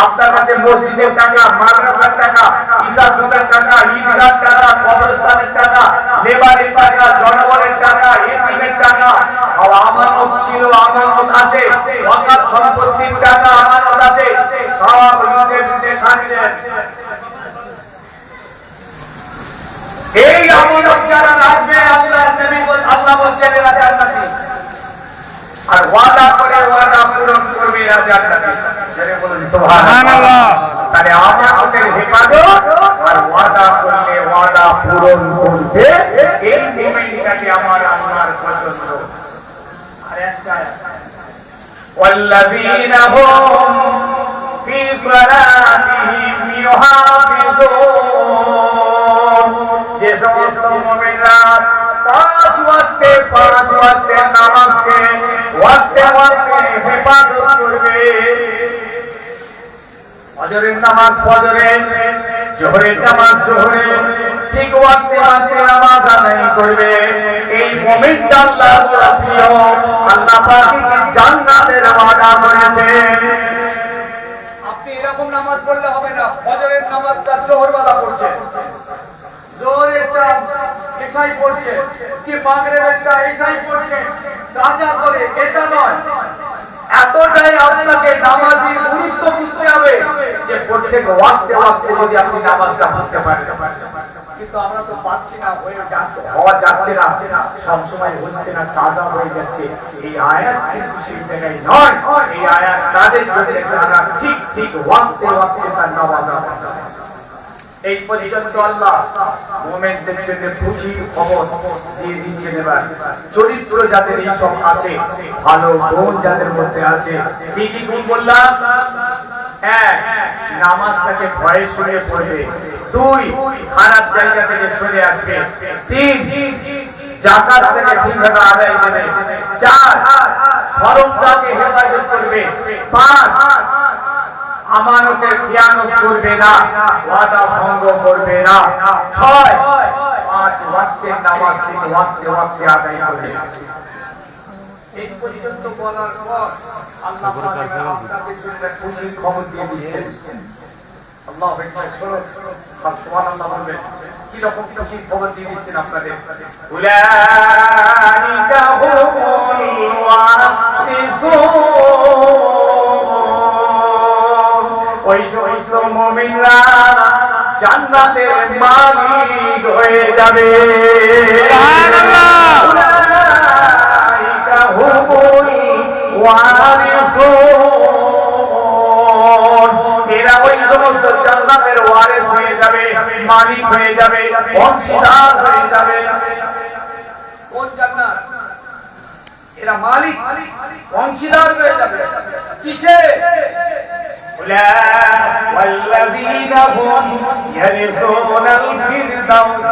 আপনার কাছে মসজিদের টাকা, মাদ্রাসার টাকা, ইসাসুসের টাকা, ঈদগার টাকা, কবরস্থানের টাকা, লেবারের টাকা, জনগণের টাকা, এতিমের টাকা আমানত ছিল, আমানত আছে, ওয়াকাফ সম্পত্তির টাকা আমানত আছে, সব লুটে লুটে খাচ্ছেন। এই আমানত যারা রাখবে আল্লাহর নবী আল্লাহ বলছেন এরা জান্নাতি, আর ওয়াদা করে ওয়াদা পূরণ করবে এরা জান্নাতি। সেরে বলুন সুবহানাল্লাহ। তাহলে আমানতের হেফাজত আর ওয়াদা করলে ওয়াদা পূরণ করবে, এই মুমিনটাকে আমার আল্লাহর পছন্দ। আর একটা والذين هم في صلاتهم يحافظون, যে সমস্ত মুমিনরা পাঁচ ওয়াক্তের নামাজকে ওয়াক্তে ওয়াক্তে হেফাজত করবে, ফজরের নামাজ ফজরে, জোহরের নামাজ জোহরে, ঠিক ওয়াক্তে ওয়াক্তে নামাজ আদায় করবে, এই মুমিনটা আল্লাহর প্রিয়, আল্লাহ পাক জান্নাতের ওয়াদা করেছেন। আপনি এরকম নামাজ পড়লে হবে না, ফজরের নামাজটা জোহরবেলা পড়ছে, জোহরেরটা এশাই পড়ছে, কি মাগরিবেরটা এশাই পড়ছে, কাজা করে, এটা নয়। এতটাই আপনাকে নামাজের গুরুত্ব বুঝতে হবে যে প্রত্যেক ওয়াক্তে ওয়াক্তে যদি আপনি নামাজটা পড়তে পারেন। কিন্তু আমরা তো পাচ্ছি না, হয়ে যাচ্ছে না। হওয়া যাচ্ছে না, সবসময় হচ্ছে না, কাজা হয়ে যাচ্ছে। এই আয়াত কিন্তু সেই জায়গায় নয়, এই আয়াত তাদের জন্য যারা ঠিক ঠিক ওয়াক্তে ওয়াক্তে তার নামাজ আদায় করে। এই পর্যন্ত আল্লাহ মুমিনদের জন্য খুশির খবর দিয়ে দিচ্ছেন। এবার চরিত্র যাদের এই সব আছে, ভালো গুণ যাদের মধ্যে আছে, কি কি গুণ বললাম? এক, নামাজটাকে ভয়ে শুনে পড়বে। দুই, খারাপ জায়গা থেকে সরে আসবে। তিন, যাকাত থেকে ঠিকভাবে আদায় করবে। চার, শরমটাকে হেফাজত করবে। পাঁচ, আমানতের খিয়ানত করবে না, ওয়াদা ভঙ্গ করবে না। ছয়, পাঁচ ওয়াক্তের নামাজ ঠিক ওয়াক্তে ওয়াক্তে আদায় করবে। এই পর্যন্ত বলার পর আল্লাহ পাক আপনাদের জন্য খুশির খবর দিয়ে দিচ্ছেন। আল্লাহু আকবার, শুনুন, সুবহানাল্লাহ বলবেন। কি রকম খুশির খবর দিয়ে দিচ্ছেন আপনাদের? উলাইকা হুমুল ওয়ারিসুন, ওই সমস্ত মুমিনরা জান্নাতের মালিক হয়ে যাবে। সুবহানাল্লাহ। উলাইকা হুমুল ওয়ারিসুন, এরা ওই সমস্ত জান্নাতের ওয়ারিস হয়ে যাবে, মালিক হয়ে যাবে, অংশীদার হয়ে যাবে। কোন জান্নাত? এরা মালিক, অংশীদার হয়ে যাবে। কিসে? والذين هم يرثون الفردوس,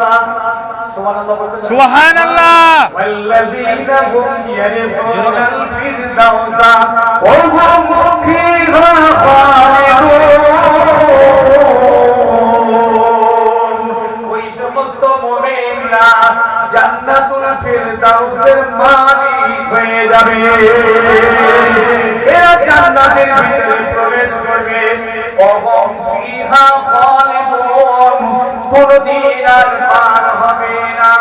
সুবহানাল্লাহ। والذين هم يرثون الفردوس وهم فيها خالدون, ওই সমস্ত মুমিনরা জান্নাতুল ফিরদাউসের মালিক হয়ে যাবে। এরা জান্নাতের ভিতরে প্রবেশ করবে, ওহম ফিহা খালিদুন, কোনদিন আর পার হবে না।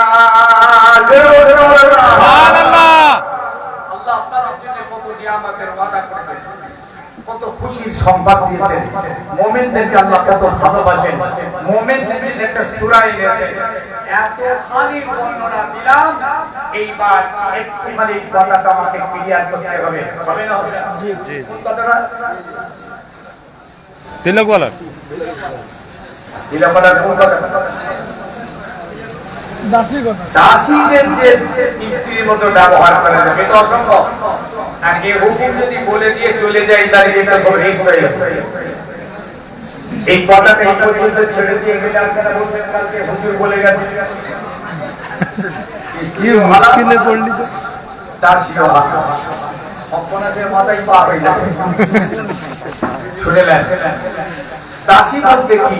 সুবহানাল্লাহ। আল্লাহ আপনার জন্য কত নিয়ামতের ওয়াদা করেছেন, কত খুশির সংবাদ দিয়েছেন। মুমিনদেরকে আল্লাহ কত ভালোবাসেন। মুমিনদের জন্য একটা সূরা এনেছেন। এত খালি বর্ণনা দিলাম, এইবার একটুখানি এই কথাটা আমাকে ক্লিয়ার করতে হবে, হবে না? হবে না? জি জি। কোন কথাটা? তিলক বলার দিলাপাড়ার কোন কথাটা? দাসীদের যে স্ত্রীর মতো ব্যবহার করা যাবে, এটা অসম্ভব। আর এই হুকুম যদি বলে দিয়ে চলে যায়, তাহলে এটা খুব রিস্ক হয়ে যাবে। এই কথাটা এই পর্যন্ত ছেড়ে দিয়ে গেলে আপনারা বলবেন কালকে হুজুর বলে গেছে। কি মুশকিলে পড়লি তো। দাসীও হারাম, অপনাশের মাথায় পা হয়ে যাবে। শুনেলেন? দাসী বলতে কি?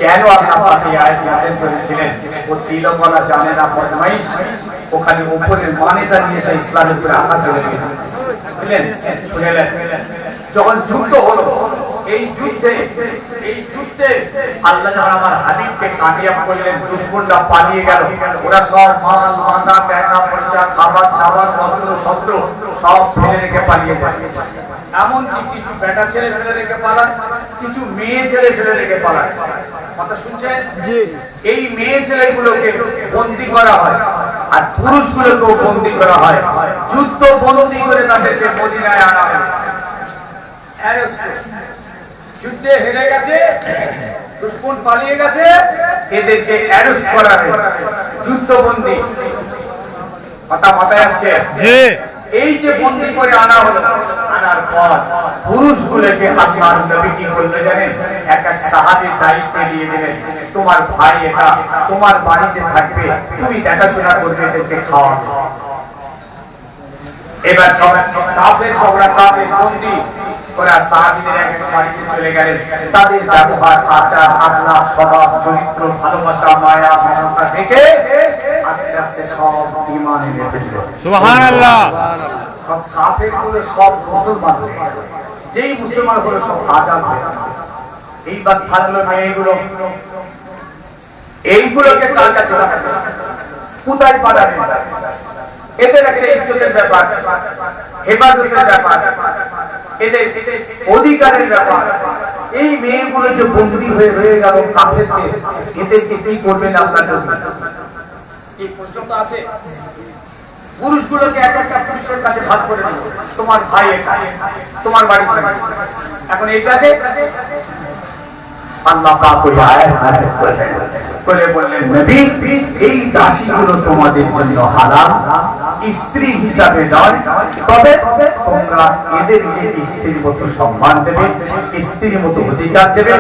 কেন আল্লাহ পাক এই আয়াত নাযিল করেছিলেন? ও তিলকলা জানে না, বদমাইশ, ওখানে উপরের মানেটা নিয়ে সে ইসলামের উপরে আঘাত করে দিয়েছে। বুঝলেন? শুনেলেন? যখন যুদ্ধ হলো, এই যুদ্ধে আল্লাহ যখন আমার হাবিবকে কামিয়াব করলেন, দুশমনরা পালিয়ে গেল, ওরা সব মাল মাথা টাকা পয়সা খাবার দাবার বস্ত্র শস্ত্র সব ফেলে রেখে পালিয়ে যায়। এমনকি কিছু বেটা ছেলে ফেলে রেখে পালায়, কিছু মেয়ে ছেলে ফেলে রেখে পালায়। কথা শুনছেন? এই মেয়ে ছেলেগুলোকে বন্দী করা হয় আর পুরুষগুলোকেও বন্দী করা হয়, যুদ্ধ বন্দী করে তাদেরকে মদিনায় আনা হয়। যুদ্ধে হেরে গেছে, দুশমন পালিয়ে গেছে, এদেরকে অ্যারেস্ট করা হয়, যুদ্ধবন্দী। কথা মাথায় আসছে? এই যে বন্দী করে আনা হলো, আনার পর পুরুষগুলোকে আল্লাহর নবী কি করলে জানেন? একটা সাহাবীর দায়িত্ব দিয়ে দিলেন, তোমার ভাই এটা তোমার বাড়িতে থাকবে, তুমি দেখাশোনা করবে, এদেরকে খাওয়াবে। এবার সব কাফের বন্দী ওরা সাহাবীদের এক বাড়িতে চলে গেলেন। তাদের ব্যবহার, আচার, আখলাক, স্বভাব, চরিত্র, ভালোবাসা, মায়া, মমতা দেখে আস্তে আস্তে সব ঈমানে নেমে গেল। সুবহানাল্লাহ। সব কাফেরগুলো সব মুসলমান হয়ে গেল। যেই মুসলমান হলো সব আজাদ হয়ে গেল। এইবার থাকলো মেয়েগুলো, এইগুলোকে কার কাছে রাখবে? কোথায় পাঠাবে? এদের একটা ইজ্জতের ব্যাপার, হেফাজতের ব্যাপার, এদের অধিকারের ব্যাপার। এই মেয়েগুলো যে বন্দী হয়ে রয়ে গেল কাফেরদের, এদেরকে কি করবেন আপনার? এই প্রশ্ন তো আছে। পুরুষগুলোকে এক একটা পুরুষের কাছে ভাগ করে দিল, তোমার ভাই এটা, তোমার বাড়ি। এখন এইটাকে আল্লাহ পাক ওই আয়াত নাযিল করেছেন, বললেন নবী এই দাসীগুলো তোমাদের জন্য হালাল, স্ত্রী হিসাবে নয়, তবে তোমরা এদেরকে স্ত্রীর মতো সম্মান দেবে, স্ত্রীর মতো অধিকার দেবে,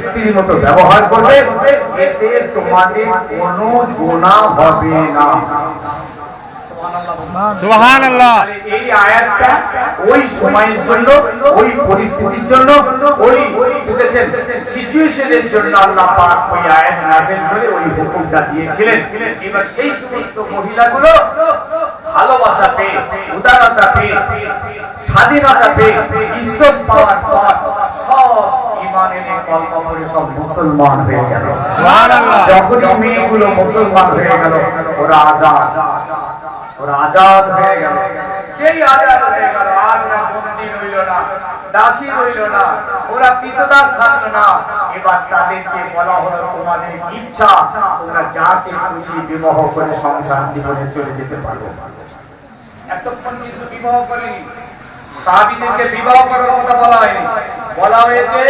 স্ত্রীর মতো ব্যবহার করবে, এতে তোমাদের কোনো গুনাহ হবে না। সুবহানাল্লাহ। এই আয়াতটা ওই সময়ের জন্য, ওই পরিস্থিতির জন্য, ওই বুঝেছেন সিচুয়েশনের জন্য আল্লাহ পাক ওই আয়াত নাযিল করে ওই হুকুমটা দিয়েছিলেন। এবার সেই সমস্ত মহিলাগুলো ভালোবাসা পেয়ে, উদারতা পেয়ে, স্বাধীনতা পেয়ে, ইজ্জত পাওয়ার পর সব ঈমানের কলমা পড়ে সব মুসলমান হয়ে গেল। সুবহানাল্লাহ। যখন মেয়েগুলো মুসলমান হয়ে গেল, ওরা আজাদ হয়ে গেল। সেই আজাদ হয়ে গেল, আর ওরা বন্দী রইল না, দাসী রইল না, ওরা কৃতদাস থাকলো না। এবার তাদেরকে বলা হলো তোমাদের ইচ্ছা, তোমরা যাকে খুশি বিবাহ করে সংসার জীবনে চলে যেতে পারো। এতক্ষণ কিন্তু বিবাহ করেনি, সাহাবীদেরকে বিবাহ করার কথা বলা হয়নি, বলা হয়েছে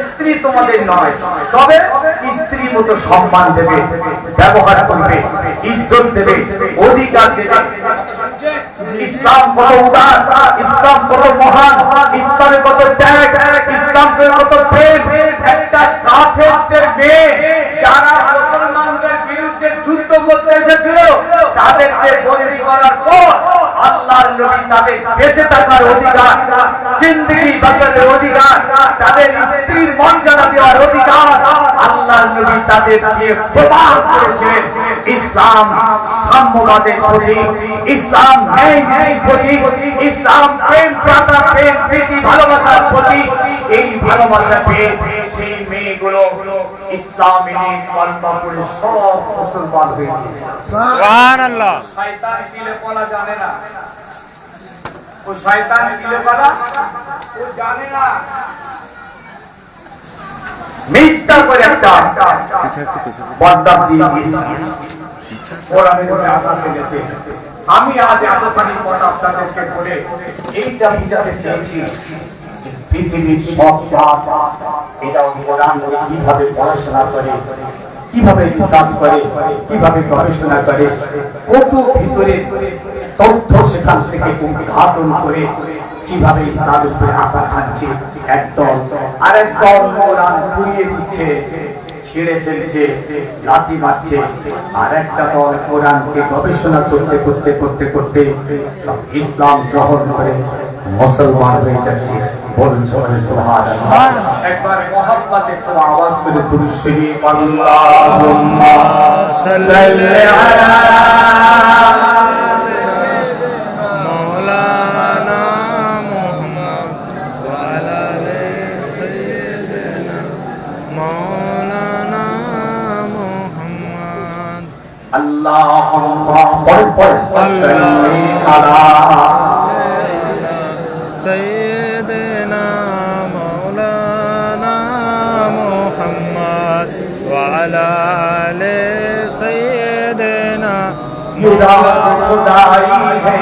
স্ত্রী তোমাদের নয়, তবে স্ত্রীর মতো সম্মান দেবে, ব্যবহার করবে, ইজ্জত দেবে, অধিকার দেবে। ইসলাম কত উদার, ইসলাম কত মহান, ইসলামের কত ত্যাগ, ইসলামের কত প্রেম। একটা কাফেরদের মেয়ে যারা মুসলমানদের বিরুদ্ধে যুদ্ধ করতে এসেছিল, তাদেরকে বন্দী করার পর আল্লাহর নবী তাদের বেঁচে থাকার অধিকার, জিন্দেগি বাঁচানোর অধিকার, তাদের স্ত্রীর মর্যাদা দেওয়ার অধিকার আল্লাহর নবী তাদেরকে প্রদান করেছিলেন। ইসলাম সাম্যবাদের প্রতীক, ইসলাম ন্যায়ের প্রতীক, ইসলাম প্রেম, প্রাতা, প্রেম, প্রীতি, ভালোবাসার প্রতীক। এই ভালোবাসা পেয়ে সেই মেয়েগুলো ইসলামী কলমা পড়ে সব মুসলমান হয়ে গেছে। সুবহানাল্লাহ। শয়তান দিলে বলা জানে না, ও শয়তান দিলে বলা ও জানে না। মিথ্যা করে একটা বদনাম দিয়ে দিয়েছে, কোরআনের মধ্যে আঘাত লেগেছে। আমি আজ এতখানি কথা আপনাদেরকে বলে এইটা বুঝাতে চেয়েছি, পৃথিবীর সব জাত এটাও কোরআন কিভাবে পড়াশোনা করে, কিভাবে রিসার্চ করে, কিভাবে গবেষণা করে, কত ভিতরে তথ্য সেখান থেকে উদ্ঘাটন করে কিভাবে ইসলামের উপরে আঘাত হানছে একদল, আর একদল কোরআন পুড়িয়ে দিচ্ছে, ছিঁড়ে ফেলছে, লাথি মারছে, আর একটা দল কোরআনকে গবেষণা করতে করতে করতে করতে ইসলাম গ্রহণ করে মুসলমান হয়ে যাচ্ছে। বলুন সবাই সুবহানাল্লাহ। একবার মুহাব্বতে একটু আওয়াজ করে দুরূদ শরীফ আল্লাহুম্মা সাল্লি আলা মাওলানা মুহাম্মদ ওয়া আলা আলি আলা سيدنا مولانا محمد وعلى آل سيدنا खुदा مولانا खुदाई है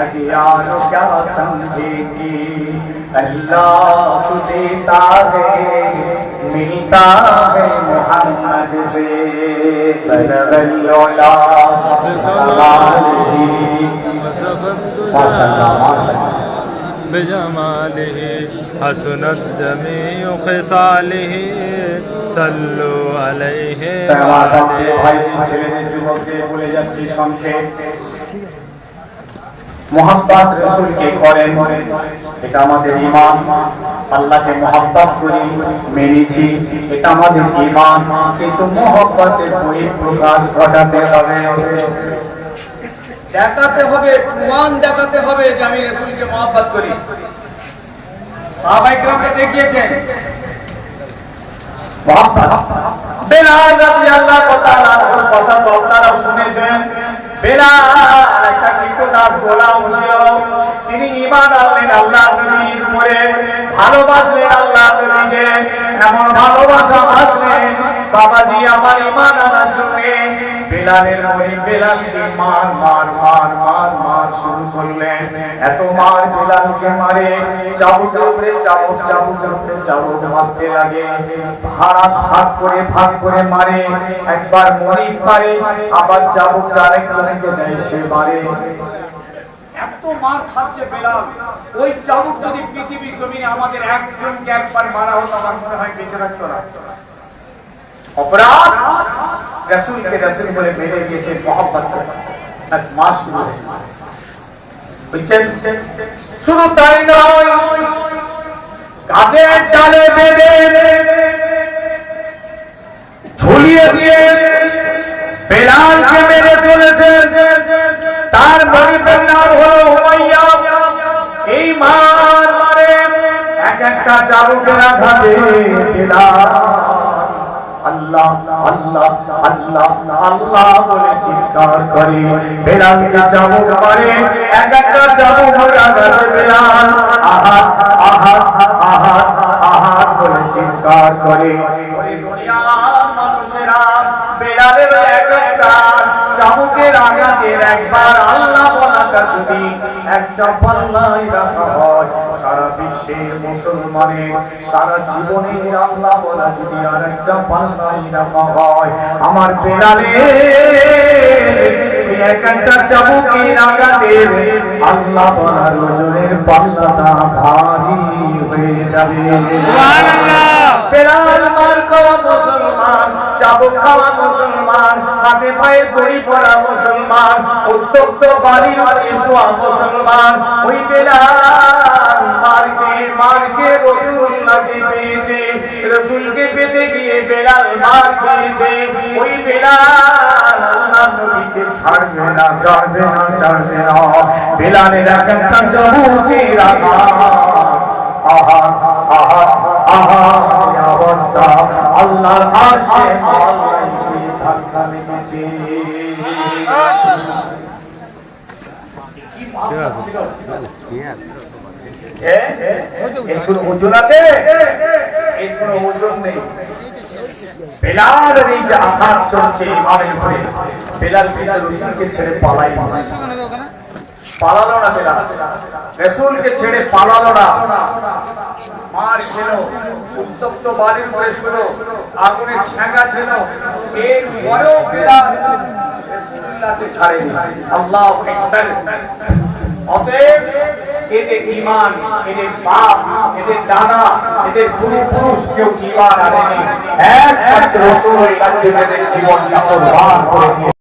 अज्ञान क्या समझेगी अल्लाह तो देता है मिलता है मोहम्मद से बलगल औला माशाअल्लाह माशाअल्लाह بجماله حسنت جميع خصاله صلوا عليه মোহাম্মদ রাসূলকে করেন এটা আমাদের ঈমান আল্লাহকে মহব্বত করি মেনেছি এটা আমাদের ঈমান কিন্তু মহব্বতের বহিঃপ্রকাশ ঘটাতে হবে দেখাতে হবে, প্রমাণ দেখাতে হবে যে আমি রাসূলকে মহব্বত করি। সাহাবায়ে কেরামকে দেখিয়েছেন। বেলাল রাদিয়াল্লাহু তাআলা ওর কথা তো আপনারা শুনেছেন। বেলাল একটা কৃতদাস গোলাম ছিল, তিনি ঈমান আনলেন আল্লাহর নবীর উপরে, ভালোবাসলেন আল্লাহর নবীকে, এমন ভালোবাসা আসলেন বাবাজি আমার ঈমান আনার জন্য বেলালের ওই বেলালকে মার মার মার মার মার শুরু করলেন। এত মার বেলালকে মারে, চাবুক উপরে চাবুক, চাবুক উপরে চাবুক মারতে লাগে, ভাগ করে মারে। একবার মরিদ মারে, আবার চাবুক আরেকজনকে দেয়, সে মারে। এত মার খাচ্ছে বেলাল, ওই চাবুক যদি পৃথিবী জমিনে আমাদের একজনকে একবার মারা হতো আমার মনে হয় বেঁচে থাকতো না। অপরাধ রাসূলকে রাসূল বলে মেরে দিয়েছে মহব্বত করে, বাস মার শুরু হয়েছে। বুঝছেন? শুধু তাই নয়, গাছের ডালে বেঁধে ঝুলিয়ে দিয়ে বেলালকে মেরে চলেছে। তার মরিদের নাম হলো উমাইয়া। এই মার মারে এক একটা চাবুকের আঘাতে বেলাল আল্লাহ আল্লাহ আল্লাহ আল্লাহ বলে চিৎকার করে বেলালকে চাবুক মারে, এক একটা চাবুকের আঘাতে বেলাল আহাত আহাত আহাত আহাত বলে চিৎকার করে। ওই দুনিয়ার মানুষেরা বেলালের এক একটা চাবুকের আঘাতের একবার আল্লাহ বলাটা যদি একটা পাল্লায় রাখা হয়, সারা বিশ্বের মুসলমানের সারা জীবনের আল্লাহ বলা যদি আর একটা পাল্লায় রাখা হয়, আমার বেলালের এক একটা চাবুকের আঘাতের আল্লাহ বলার ওজনের পাল্লাটা ভারী হয়ে যাবে। বেলাল মার খাওয়া মুসলমান, চাবুক খাওয়া মুসলমান, হাতে পায়ে দড়ি পরা মুসলমান, উত্তপ্ত বাড়ি বাড়ি শোয়া মুসলমান। ওই বেলাল মারকে রাসূলুল্লাহকে পেয়েছে, রাসূলকে পেতে গিয়ে বেলাল মার খেয়েছে। ওই বেলাল আল্লাহর নবীকে ছাড়বে না, ছাড়বে না, ছাড়বে না। বেলালের এক একটা চাবুকের আঘাত, আহা আহা আহা অবস্থা আল্লাহর আরশে ধাক্কা লেগেছে। এর কোনো ওজন আছে? এর কোনো ওজন নেই। বেলালের এই যে আঘাত চলছে ইমানের উপরে, বেলাল রাসূলকে ছেড়ে পালালো না। বেলাল রাসূলকে ছেড়ে পালালো না, মার খেলো, উত্তপ্ত বাড়ির উপরে শুলো, আগুনের ছ্যাঁকা খেলো, এর পরেও বেলাল রাসূলুল্লাহকে ছাড়েনি। আল্লাহু আকবার। অতএব এদের ঈমান, এদের বাপ, এদের দাদা, এদের পূর্বপুরুষ কেউ ঈমান আনেনি, একমাত্র রাসূলুল্লাহকে জীবনটা কুরবান করে